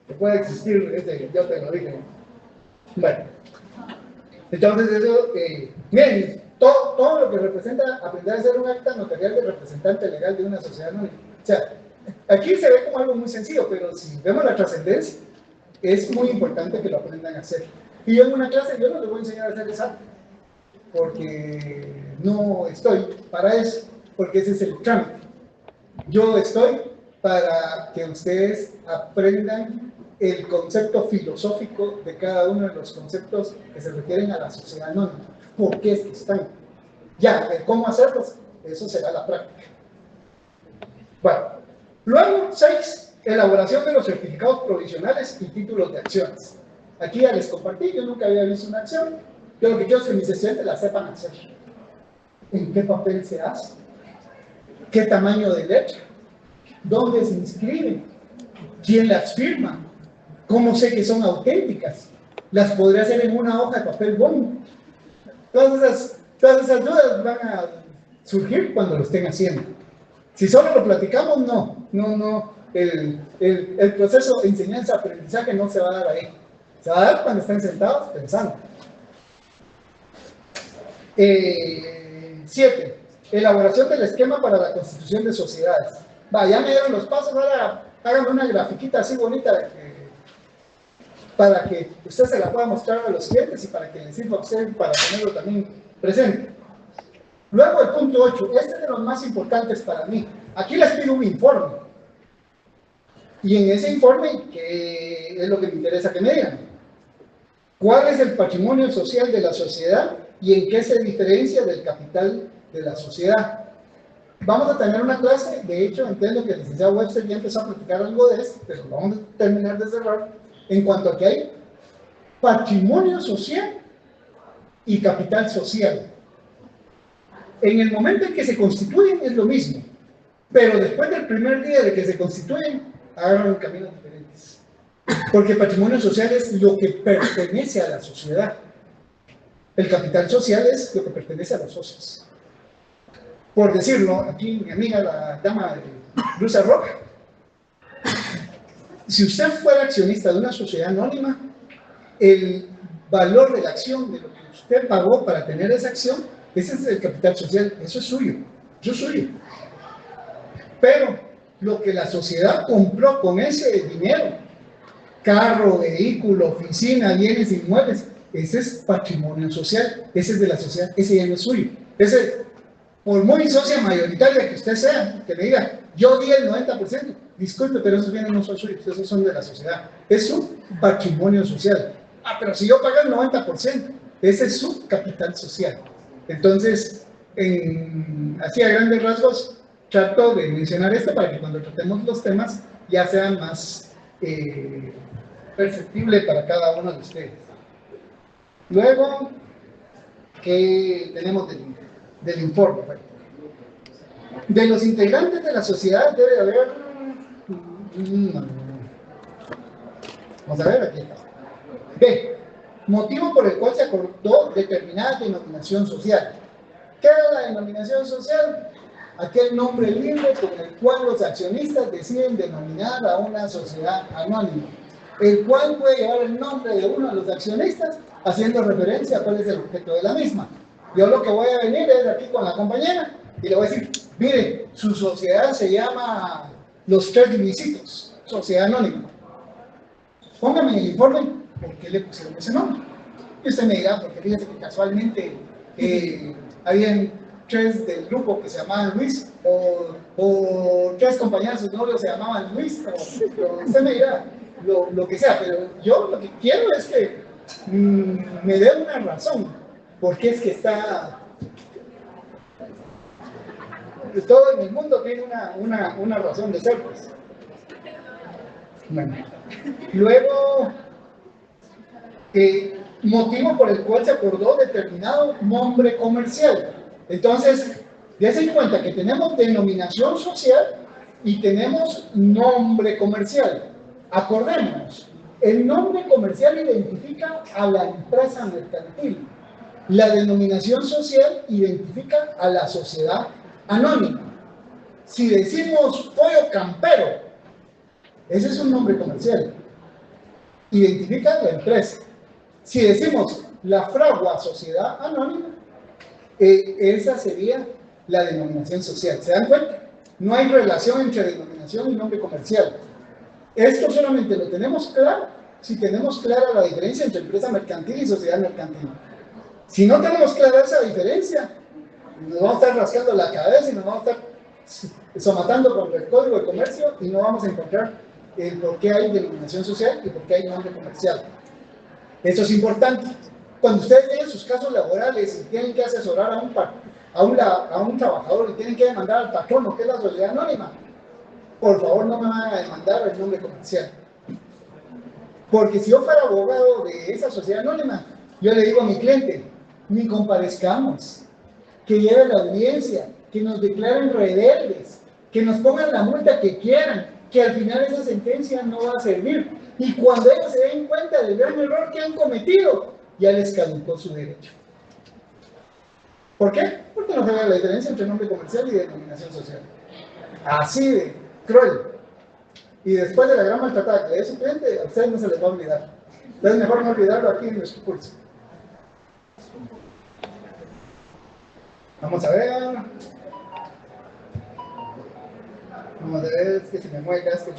que puede existir es de yo te lo dije. Bueno, entonces eso, miren, todo lo que representa aprender a hacer un acta notarial de representante legal de una sociedad anónima. O sea, aquí se ve como algo muy sencillo, pero si vemos la trascendencia, es muy importante que lo aprendan a hacer. Y yo en una clase, yo no les voy a enseñar a hacer esa, porque no estoy para eso, porque ese es el trámite. Yo estoy para que ustedes aprendan el concepto filosófico de cada uno de los conceptos que se refieren a la sociedad anónima. ¿Por qué es que están? Ya, de cómo hacerlos, eso será la práctica. Bueno, luego, 6. Elaboración de los certificados provisionales y títulos de acciones. Aquí ya les compartí, yo nunca había visto una acción. Yo lo que quiero es que mis estudiantes la sepan hacer. ¿En qué papel se hace? ¿Qué tamaño de letra? ¿Dónde se inscriben? ¿Quién las firma? ¿Cómo sé que son auténticas? ¿Las podré hacer en una hoja de papel bond? Todas esas dudas van a surgir cuando lo estén haciendo. Si solo lo platicamos, no. El proceso de enseñanza-aprendizaje no se va a dar ahí. Se va a dar cuando estén sentados pensando. 7. Elaboración del esquema para la constitución de sociedades. Ya me dieron los pasos, ahora háganme una grafiquita así bonita para que usted se la pueda mostrar a los clientes y para que les sirva a usted para tenerlo también presente. Luego el punto 8, este es de los más importantes para mí. Aquí les pido un informe. Y en ese informe, ¿qué es lo que me interesa que me digan? ¿Cuál es el patrimonio social de la sociedad y en qué se diferencia del capital de la sociedad? Vamos a tener una clase, de hecho entiendo que el licenciado Webster ya empezó a platicar algo de esto, pero vamos a terminar de cerrar en cuanto a que hay patrimonio social y capital social. En el momento en que se constituyen es lo mismo, pero después del primer día de que se constituyen, agarran caminos diferentes. Porque patrimonio social es lo que pertenece a la sociedad. El capital social es lo que pertenece a los socios. Por decirlo, aquí mi amiga, la dama de Luisa Roca, si usted fuera accionista de una sociedad anónima, el valor de la acción, de lo que usted pagó para tener esa acción, ese es el capital social, eso es suyo, eso es suyo. Pero lo que la sociedad compró con ese dinero, carro, vehículo, oficina, bienes inmuebles, ese es patrimonio social, ese es de la sociedad, ese ya no es suyo. Ese, por muy socia mayoritaria que usted sea, que me diga, yo di el 90%, disculpe, pero esos bienes no son suyos, esos son de la sociedad. Es su patrimonio social. Ah, pero si yo pago el 90%, ese es su capital social. Entonces, así a grandes rasgos, trato de mencionar esto para que cuando tratemos los temas ya sea más perceptible para cada uno de ustedes. Luego, ¿qué tenemos del informe? De los integrantes de la sociedad debe haber... Vamos a ver, aquí está. B. Motivo por el cual se acordó determinada denominación social. ¿Qué es la denominación social? Aquel nombre libre con el cual los accionistas deciden denominar a una sociedad anónima, el cual puede llevar el nombre de uno de los accionistas haciendo referencia a cuál es el objeto de la misma. Yo lo que voy a venir es aquí con la compañera y le voy a decir, mire, su sociedad se llama Los Tres Luisitos, sociedad anónima. Póngame en el informe por qué le pusieron ese nombre. Y usted me dirá, porque fíjese que casualmente habían tres del grupo que se llamaban Luis, o tres compañeros, sus novios se llamaban Luis, o usted me dirá lo que sea, pero yo lo que quiero es que me dé una razón, porque es que está... Todo en el mundo tiene una razón de ser, pues. Bueno. Luego, motivo por el cual se acordó determinado nombre comercial. Entonces, dése en cuenta que tenemos denominación social y tenemos nombre comercial. Acordémonos, el nombre comercial identifica a la empresa mercantil. La denominación social identifica a la sociedad anónima. Si decimos pollo campero, ese es un nombre comercial. Identifica a la empresa. Si decimos la fragua sociedad anónima, esa sería la denominación social. ¿Se dan cuenta? No hay relación entre denominación y nombre comercial. Esto solamente lo tenemos claro si tenemos clara la diferencia entre empresa mercantil y sociedad mercantil. Si no tenemos clara esa diferencia, nos vamos a estar rascando la cabeza y nos vamos a estar somatando con el código de comercio y no vamos a encontrar por qué hay denominación social y por qué hay nombre comercial. Eso es importante. Cuando ustedes tienen sus casos laborales y tienen que asesorar a un trabajador y tienen que demandar al patrono, que es la sociedad anónima, por favor no me van a demandar el nombre comercial. Porque si yo fuera abogado de esa sociedad anónima, yo le digo a mi cliente, ni comparezcamos, que lleve la audiencia, que nos declaren rebeldes, que nos pongan la multa que quieran, que al final esa sentencia no va a servir. Y cuando ellos se den cuenta del gran error que han cometido, ya les caducó su derecho. ¿Por qué? Porque no se ve la diferencia entre nombre comercial y denominación social. Así de cruel. Y después de la gran maltratada que le dé su cliente, a ustedes no se les va a olvidar. Entonces mejor no olvidarlo aquí en nuestro curso. Vamos a ver. Vamos a ver, es que se me mueve acá, es que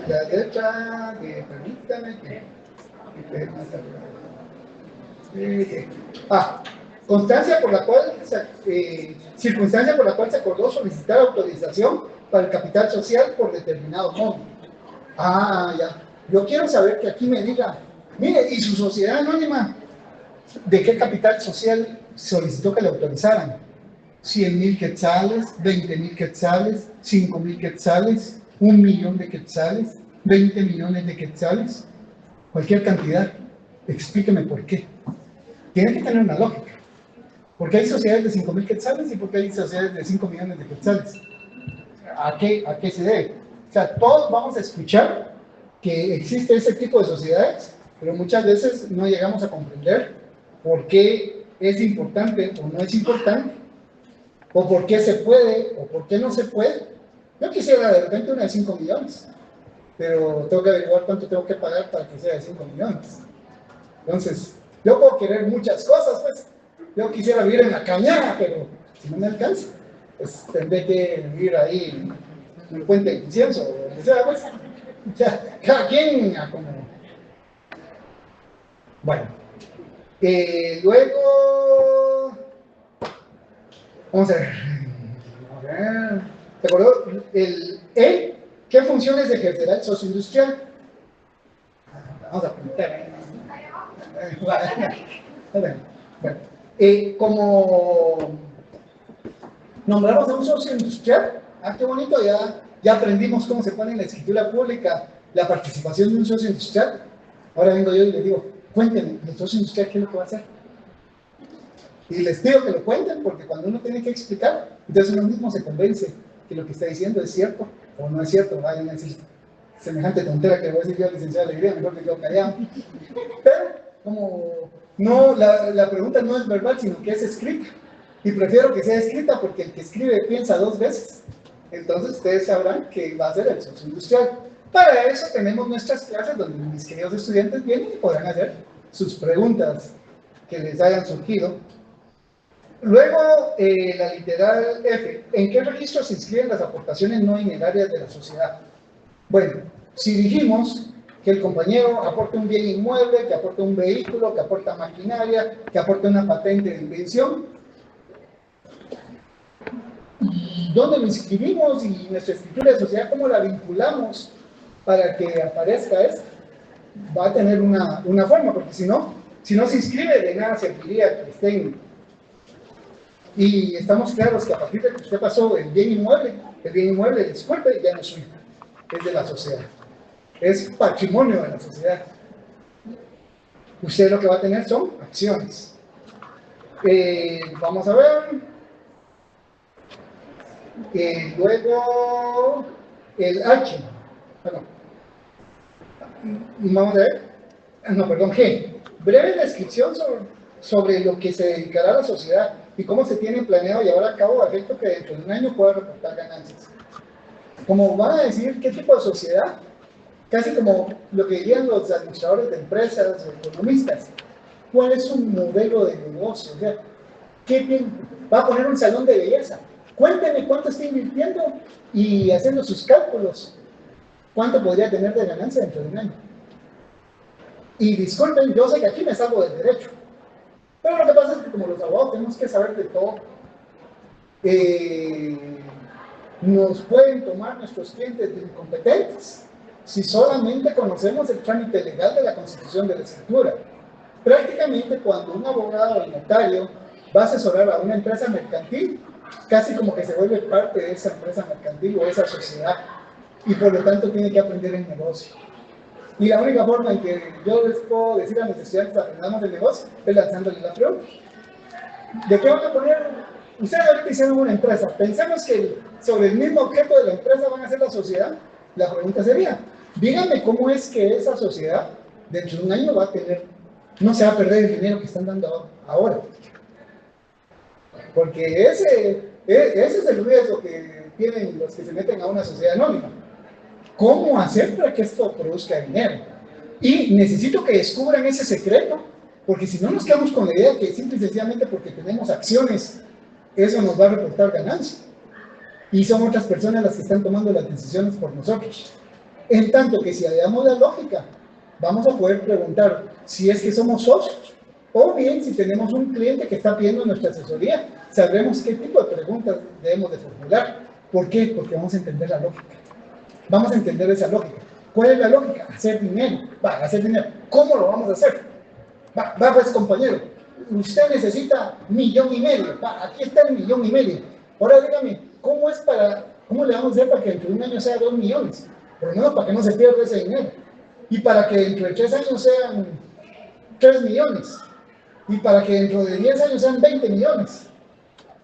la derecha, que permítame que Constancia por la cual, circunstancia por la cual se acordó solicitar autorización para el capital social por determinado modo. Ah, ya. Yo quiero saber que aquí me diga, mire, ¿y su sociedad anónima de qué capital social solicitó que le autorizaran? 100,000 quetzales, 20,000 quetzales, 5,000 quetzales, 1,000,000 de quetzales, 20 millones de quetzales, cualquier cantidad. Explíqueme por qué. Tiene que tener una lógica. ¿Por qué hay sociedades de 5,000 quetzales y por qué hay sociedades de 5 millones de quetzales? ¿A qué se debe? O sea, todos vamos a escuchar que existe ese tipo de sociedades, pero muchas veces no llegamos a comprender por qué es importante o no es importante, o por qué se puede o por qué no se puede. Yo quisiera de repente una de 5 millones, pero tengo que averiguar cuánto tengo que pagar para que sea de 5 millones. Entonces, yo puedo querer muchas cosas, pues. Yo quisiera vivir en la cañada, pero si no me alcanza, pues tendré que vivir ahí en el puente de incienso, o lo que sea, pues. Ya, cada quien a como. Bueno, luego. Vamos a ver. ¿Te acuerdas? El E, ¿qué funciones ejercerá el socio industrial? Vamos a apuntar. Bueno, como nombramos a un socio industrial, qué bonito, ya aprendimos cómo se pone en la escritura pública la participación de un socio industrial. Ahora vengo yo y le digo, cuéntenme, ¿el socio industrial qué es lo que va a hacer? Y les pido que lo cuenten, porque cuando uno tiene que explicar, entonces uno mismo se convence que lo que está diciendo es cierto o no es cierto. Vayan a decir semejante tontera que voy a decir yo, licenciado Alegría, mejor que quedo callado. Pero, como no, la pregunta no es verbal, sino que es escrita. Y prefiero que sea escrita porque el que escribe piensa 2 veces. Entonces ustedes sabrán que va a ser el socio industrial. Para eso tenemos nuestras clases donde mis queridos estudiantes vienen y podrán hacer sus preguntas que les hayan surgido. Luego, la literal F. ¿En qué registro se inscriben las aportaciones no dinerarias de la sociedad? Bueno, si dijimos que el compañero aporta un bien inmueble, que aporta un vehículo, que aporta maquinaria, que aporta una patente de invención, ¿dónde lo inscribimos? Y nuestra escritura de sociedad, ¿cómo la vinculamos para que aparezca esto? Va a tener una forma, porque si no se inscribe, de nada serviría que estén. Y estamos claros que a partir de que usted pasó el bien inmueble, disculpe, ya no es suyo, es de la sociedad. Es patrimonio de la sociedad. Usted lo que va a tener son acciones. Vamos a ver. Luego, el H. Vamos a ver. G. Breve descripción sobre lo que se dedicará a la sociedad y cómo se tiene planeado llevar a cabo a efecto que dentro de un año pueda reportar ganancias. Como van a decir qué tipo de sociedad, casi como lo que dirían los administradores de empresas o economistas, ¿cuál es su modelo de negocio? O sea, va a poner un salón de belleza. Cuéntenme cuánto está invirtiendo y haciendo sus cálculos, cuánto podría tener de ganancia dentro de un año. Y disculpen, yo sé que aquí me salgo del derecho, pero lo que pasa es que como los abogados tenemos que saber de todo. Nos pueden tomar nuestros clientes de incompetentes si solamente conocemos el trámite legal de la constitución de la escritura. Prácticamente cuando un abogado o notario va a asesorar a una empresa mercantil, casi como que se vuelve parte de esa empresa mercantil o esa sociedad, y por lo tanto tiene que aprender el negocio. Y la única forma en que yo les puedo decir a mis estudiantes aprendamos el negocio es lanzándoles la pregunta. ¿De qué van a poner? Ustedes ahorita hicieron una empresa. Pensamos que sobre el mismo objeto de la empresa van a ser la sociedad. La pregunta sería, díganme cómo es que esa sociedad dentro de un año va a tener, no se va a perder el dinero que están dando ahora. Porque ese es el riesgo que tienen los que se meten a una sociedad anónima. ¿Cómo hacer para que esto produzca dinero? Y necesito que descubran ese secreto, porque si no nos quedamos con la idea que simple y sencillamente porque tenemos acciones, eso nos va a reportar ganancia. Y son otras personas las que están tomando las decisiones por nosotros. En tanto que si le damos la lógica, vamos a poder preguntar si es que somos socios O bien, si tenemos un cliente que está pidiendo nuestra asesoría, sabremos qué tipo de preguntas debemos de formular. ¿Por qué? Porque vamos a entender la lógica. Vamos a entender esa lógica. ¿Cuál es la lógica? Hacer dinero. Va, hacer dinero. ¿Cómo lo vamos a hacer? Va pues, compañero. Usted necesita 1,5 millones. Va, aquí está el 1,5 millones. Ahora dígame, ¿cómo le vamos a hacer para que dentro de un año sea 2 millones? Por lo menos para que no se pierda ese dinero. Y para que dentro de 3 años sean 3 millones. Y para que dentro de 10 años sean 20 millones.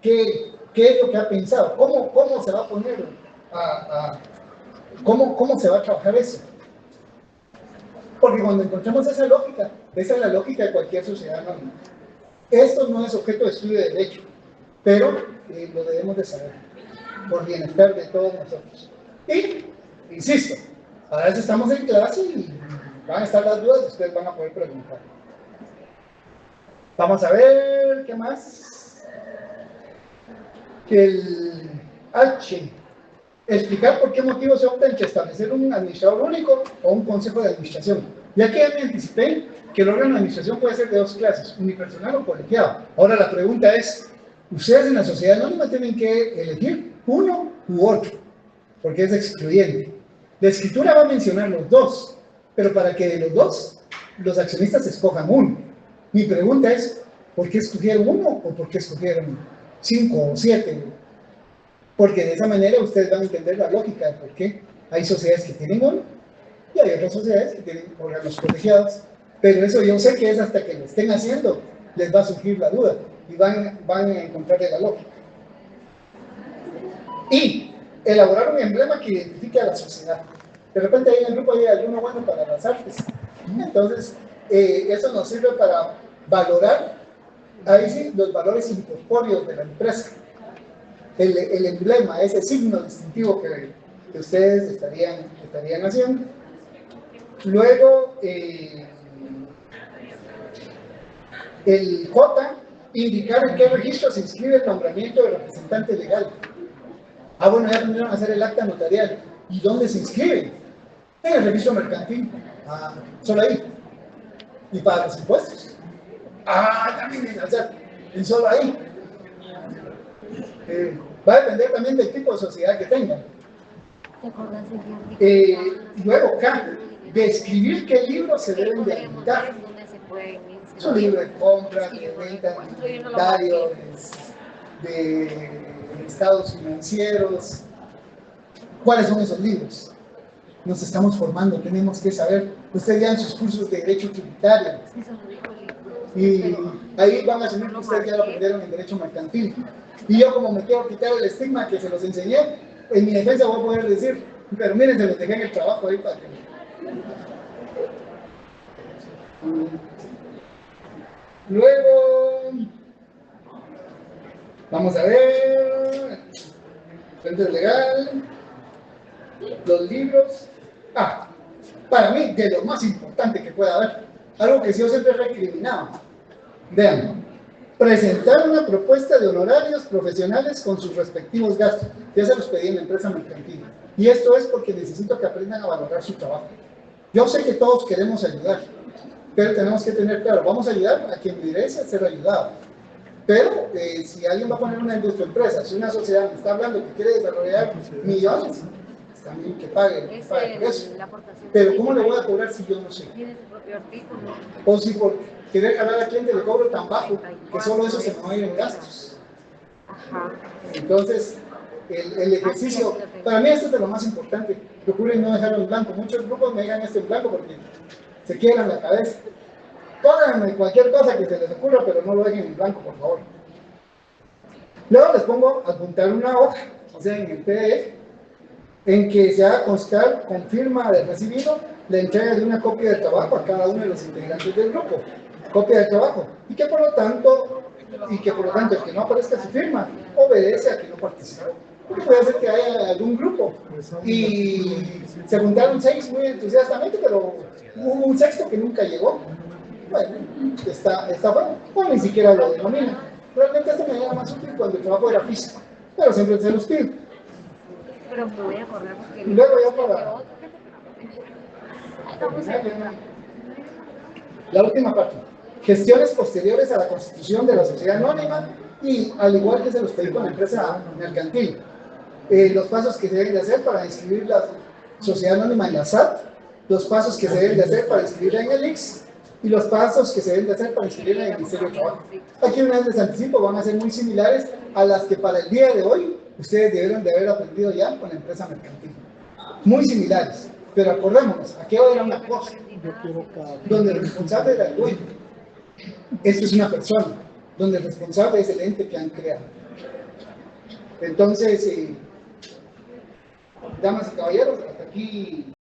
¿Qué es lo que ha pensado? ¿Cómo se va a poner ¿Cómo se va a trabajar eso? Porque cuando encontramos esa lógica, esa es la lógica de cualquier sociedad anónima. Esto no es objeto de estudio de derecho, pero lo debemos de saber, por bienestar de todos nosotros. Y, insisto, para eso estamos en clase y van a estar las dudas y ustedes van a poder preguntar. Vamos a ver, ¿qué más? El H. Explicar por qué motivo se opta entre establecer un administrador único o un consejo de administración. Ya que ya me anticipé que el órgano de administración puede ser de 2 clases, unipersonal o colegiado. Ahora la pregunta es, ustedes en la sociedad anónima tienen que elegir uno u otro, porque es excluyente. La escritura va a mencionar los 2, pero para que de los 2, los accionistas escojan uno. Mi pregunta es, ¿por qué escogieron uno o por qué escogieron 5 o 7? Porque de esa manera ustedes van a entender la lógica de por qué hay sociedades que tienen uno y hay otras sociedades que tienen órganos colegiados. Pero eso yo sé que es hasta que lo estén haciendo, les va a surgir la duda y van a encontrarle la lógica. Y elaborar un emblema que identifique a la sociedad. De repente ahí en el grupo hay alguno bueno para las artes. Entonces, eso nos sirve para valorar, ahí sí, los valores incorpóreos de la empresa. El emblema, ese signo distintivo que ustedes estarían haciendo. Luego, el J, indicar en qué registro se inscribe el nombramiento de representante legal. Bueno, ya tendrán a hacer el acta notarial. ¿Y dónde se inscribe? En el registro mercantil. Solo ahí. ¿Y para los impuestos? También en solo ahí. Va a depender también del tipo de sociedad que tengan. Luego, K, describir qué libros se deben de editar. Su libro de compra, de venta, de inventario, de estados financieros. ¿Cuáles son esos libros? Nos estamos formando, tenemos que saber. Ustedes ya en sus cursos de derecho tributario. Y ahí van a asumir que ustedes ya lo aprendieron en derecho mercantil. Y yo, como me quiero quitar el estigma que se los enseñé, en mi defensa voy a poder decir, pero miren, se los dejé en el trabajo ahí para que... Luego, vamos a ver, frente legal, los libros. Para mí, de lo más importante que pueda haber, algo que yo siempre he recriminado. Vean, presentar una propuesta de honorarios profesionales con sus respectivos gastos. Ya se los pedí en la empresa mercantil. Y esto es porque necesito que aprendan a valorar su trabajo. Yo sé que todos queremos ayudar, pero tenemos que tener claro, vamos a ayudar a quien merece ser ayudado. Pero si alguien va a poner una industria empresa, si una sociedad me está hablando que quiere desarrollar millones, también que pague por eso. Pero ¿cómo le voy a cobrar si yo no sé? O si por querer jalar al cliente le cobro tan bajo que solo eso se me va a ir en gastos. Entonces, el ejercicio, para mí esto es de lo más importante. Procuren no dejarlo en blanco. Muchos grupos me dejan esto en blanco porque se quiebran la cabeza. Pónganme cualquier cosa que se les ocurra, pero no lo dejen en blanco, por favor. Luego les pongo a apuntar una hoja, o sea, en el PDF, en que se haga constar con firma de recibido la entrega de una copia de trabajo a cada uno de los integrantes del grupo. Copia de trabajo. Y que por lo tanto el que no aparezca su firma obedece a que no participó. Porque puede ser que haya algún grupo y se juntaron 6 muy entusiastamente, pero hubo un sexto que nunca llegó. Bueno, está bueno, o ni siquiera lo denomina. Realmente esto me era más útil cuando el trabajo era físico, pero siempre se los pido. Pero me voy a acordar porque... Y luego ya para... La última parte. gestiones posteriores a la constitución de la sociedad anónima y al igual que se los pedí con la empresa mercantil. Los pasos que se deben de hacer para inscribir la sociedad anónima en la SAT, los pasos que se deben de hacer para inscribirla en el IX y los pasos que se deben de hacer para inscribirla en el Ministerio de Trabajo. Aquí una vez les anticipo, van a ser muy similares a las que para el día de hoy ustedes debieron de haber aprendido ya con la empresa mercantil. Muy similares, pero acordémonos, aquí va a haber una cosa, donde el responsable era el dueño. Esto es una persona, donde el responsable es el ente que han creado. Entonces, damas y caballeros, hasta aquí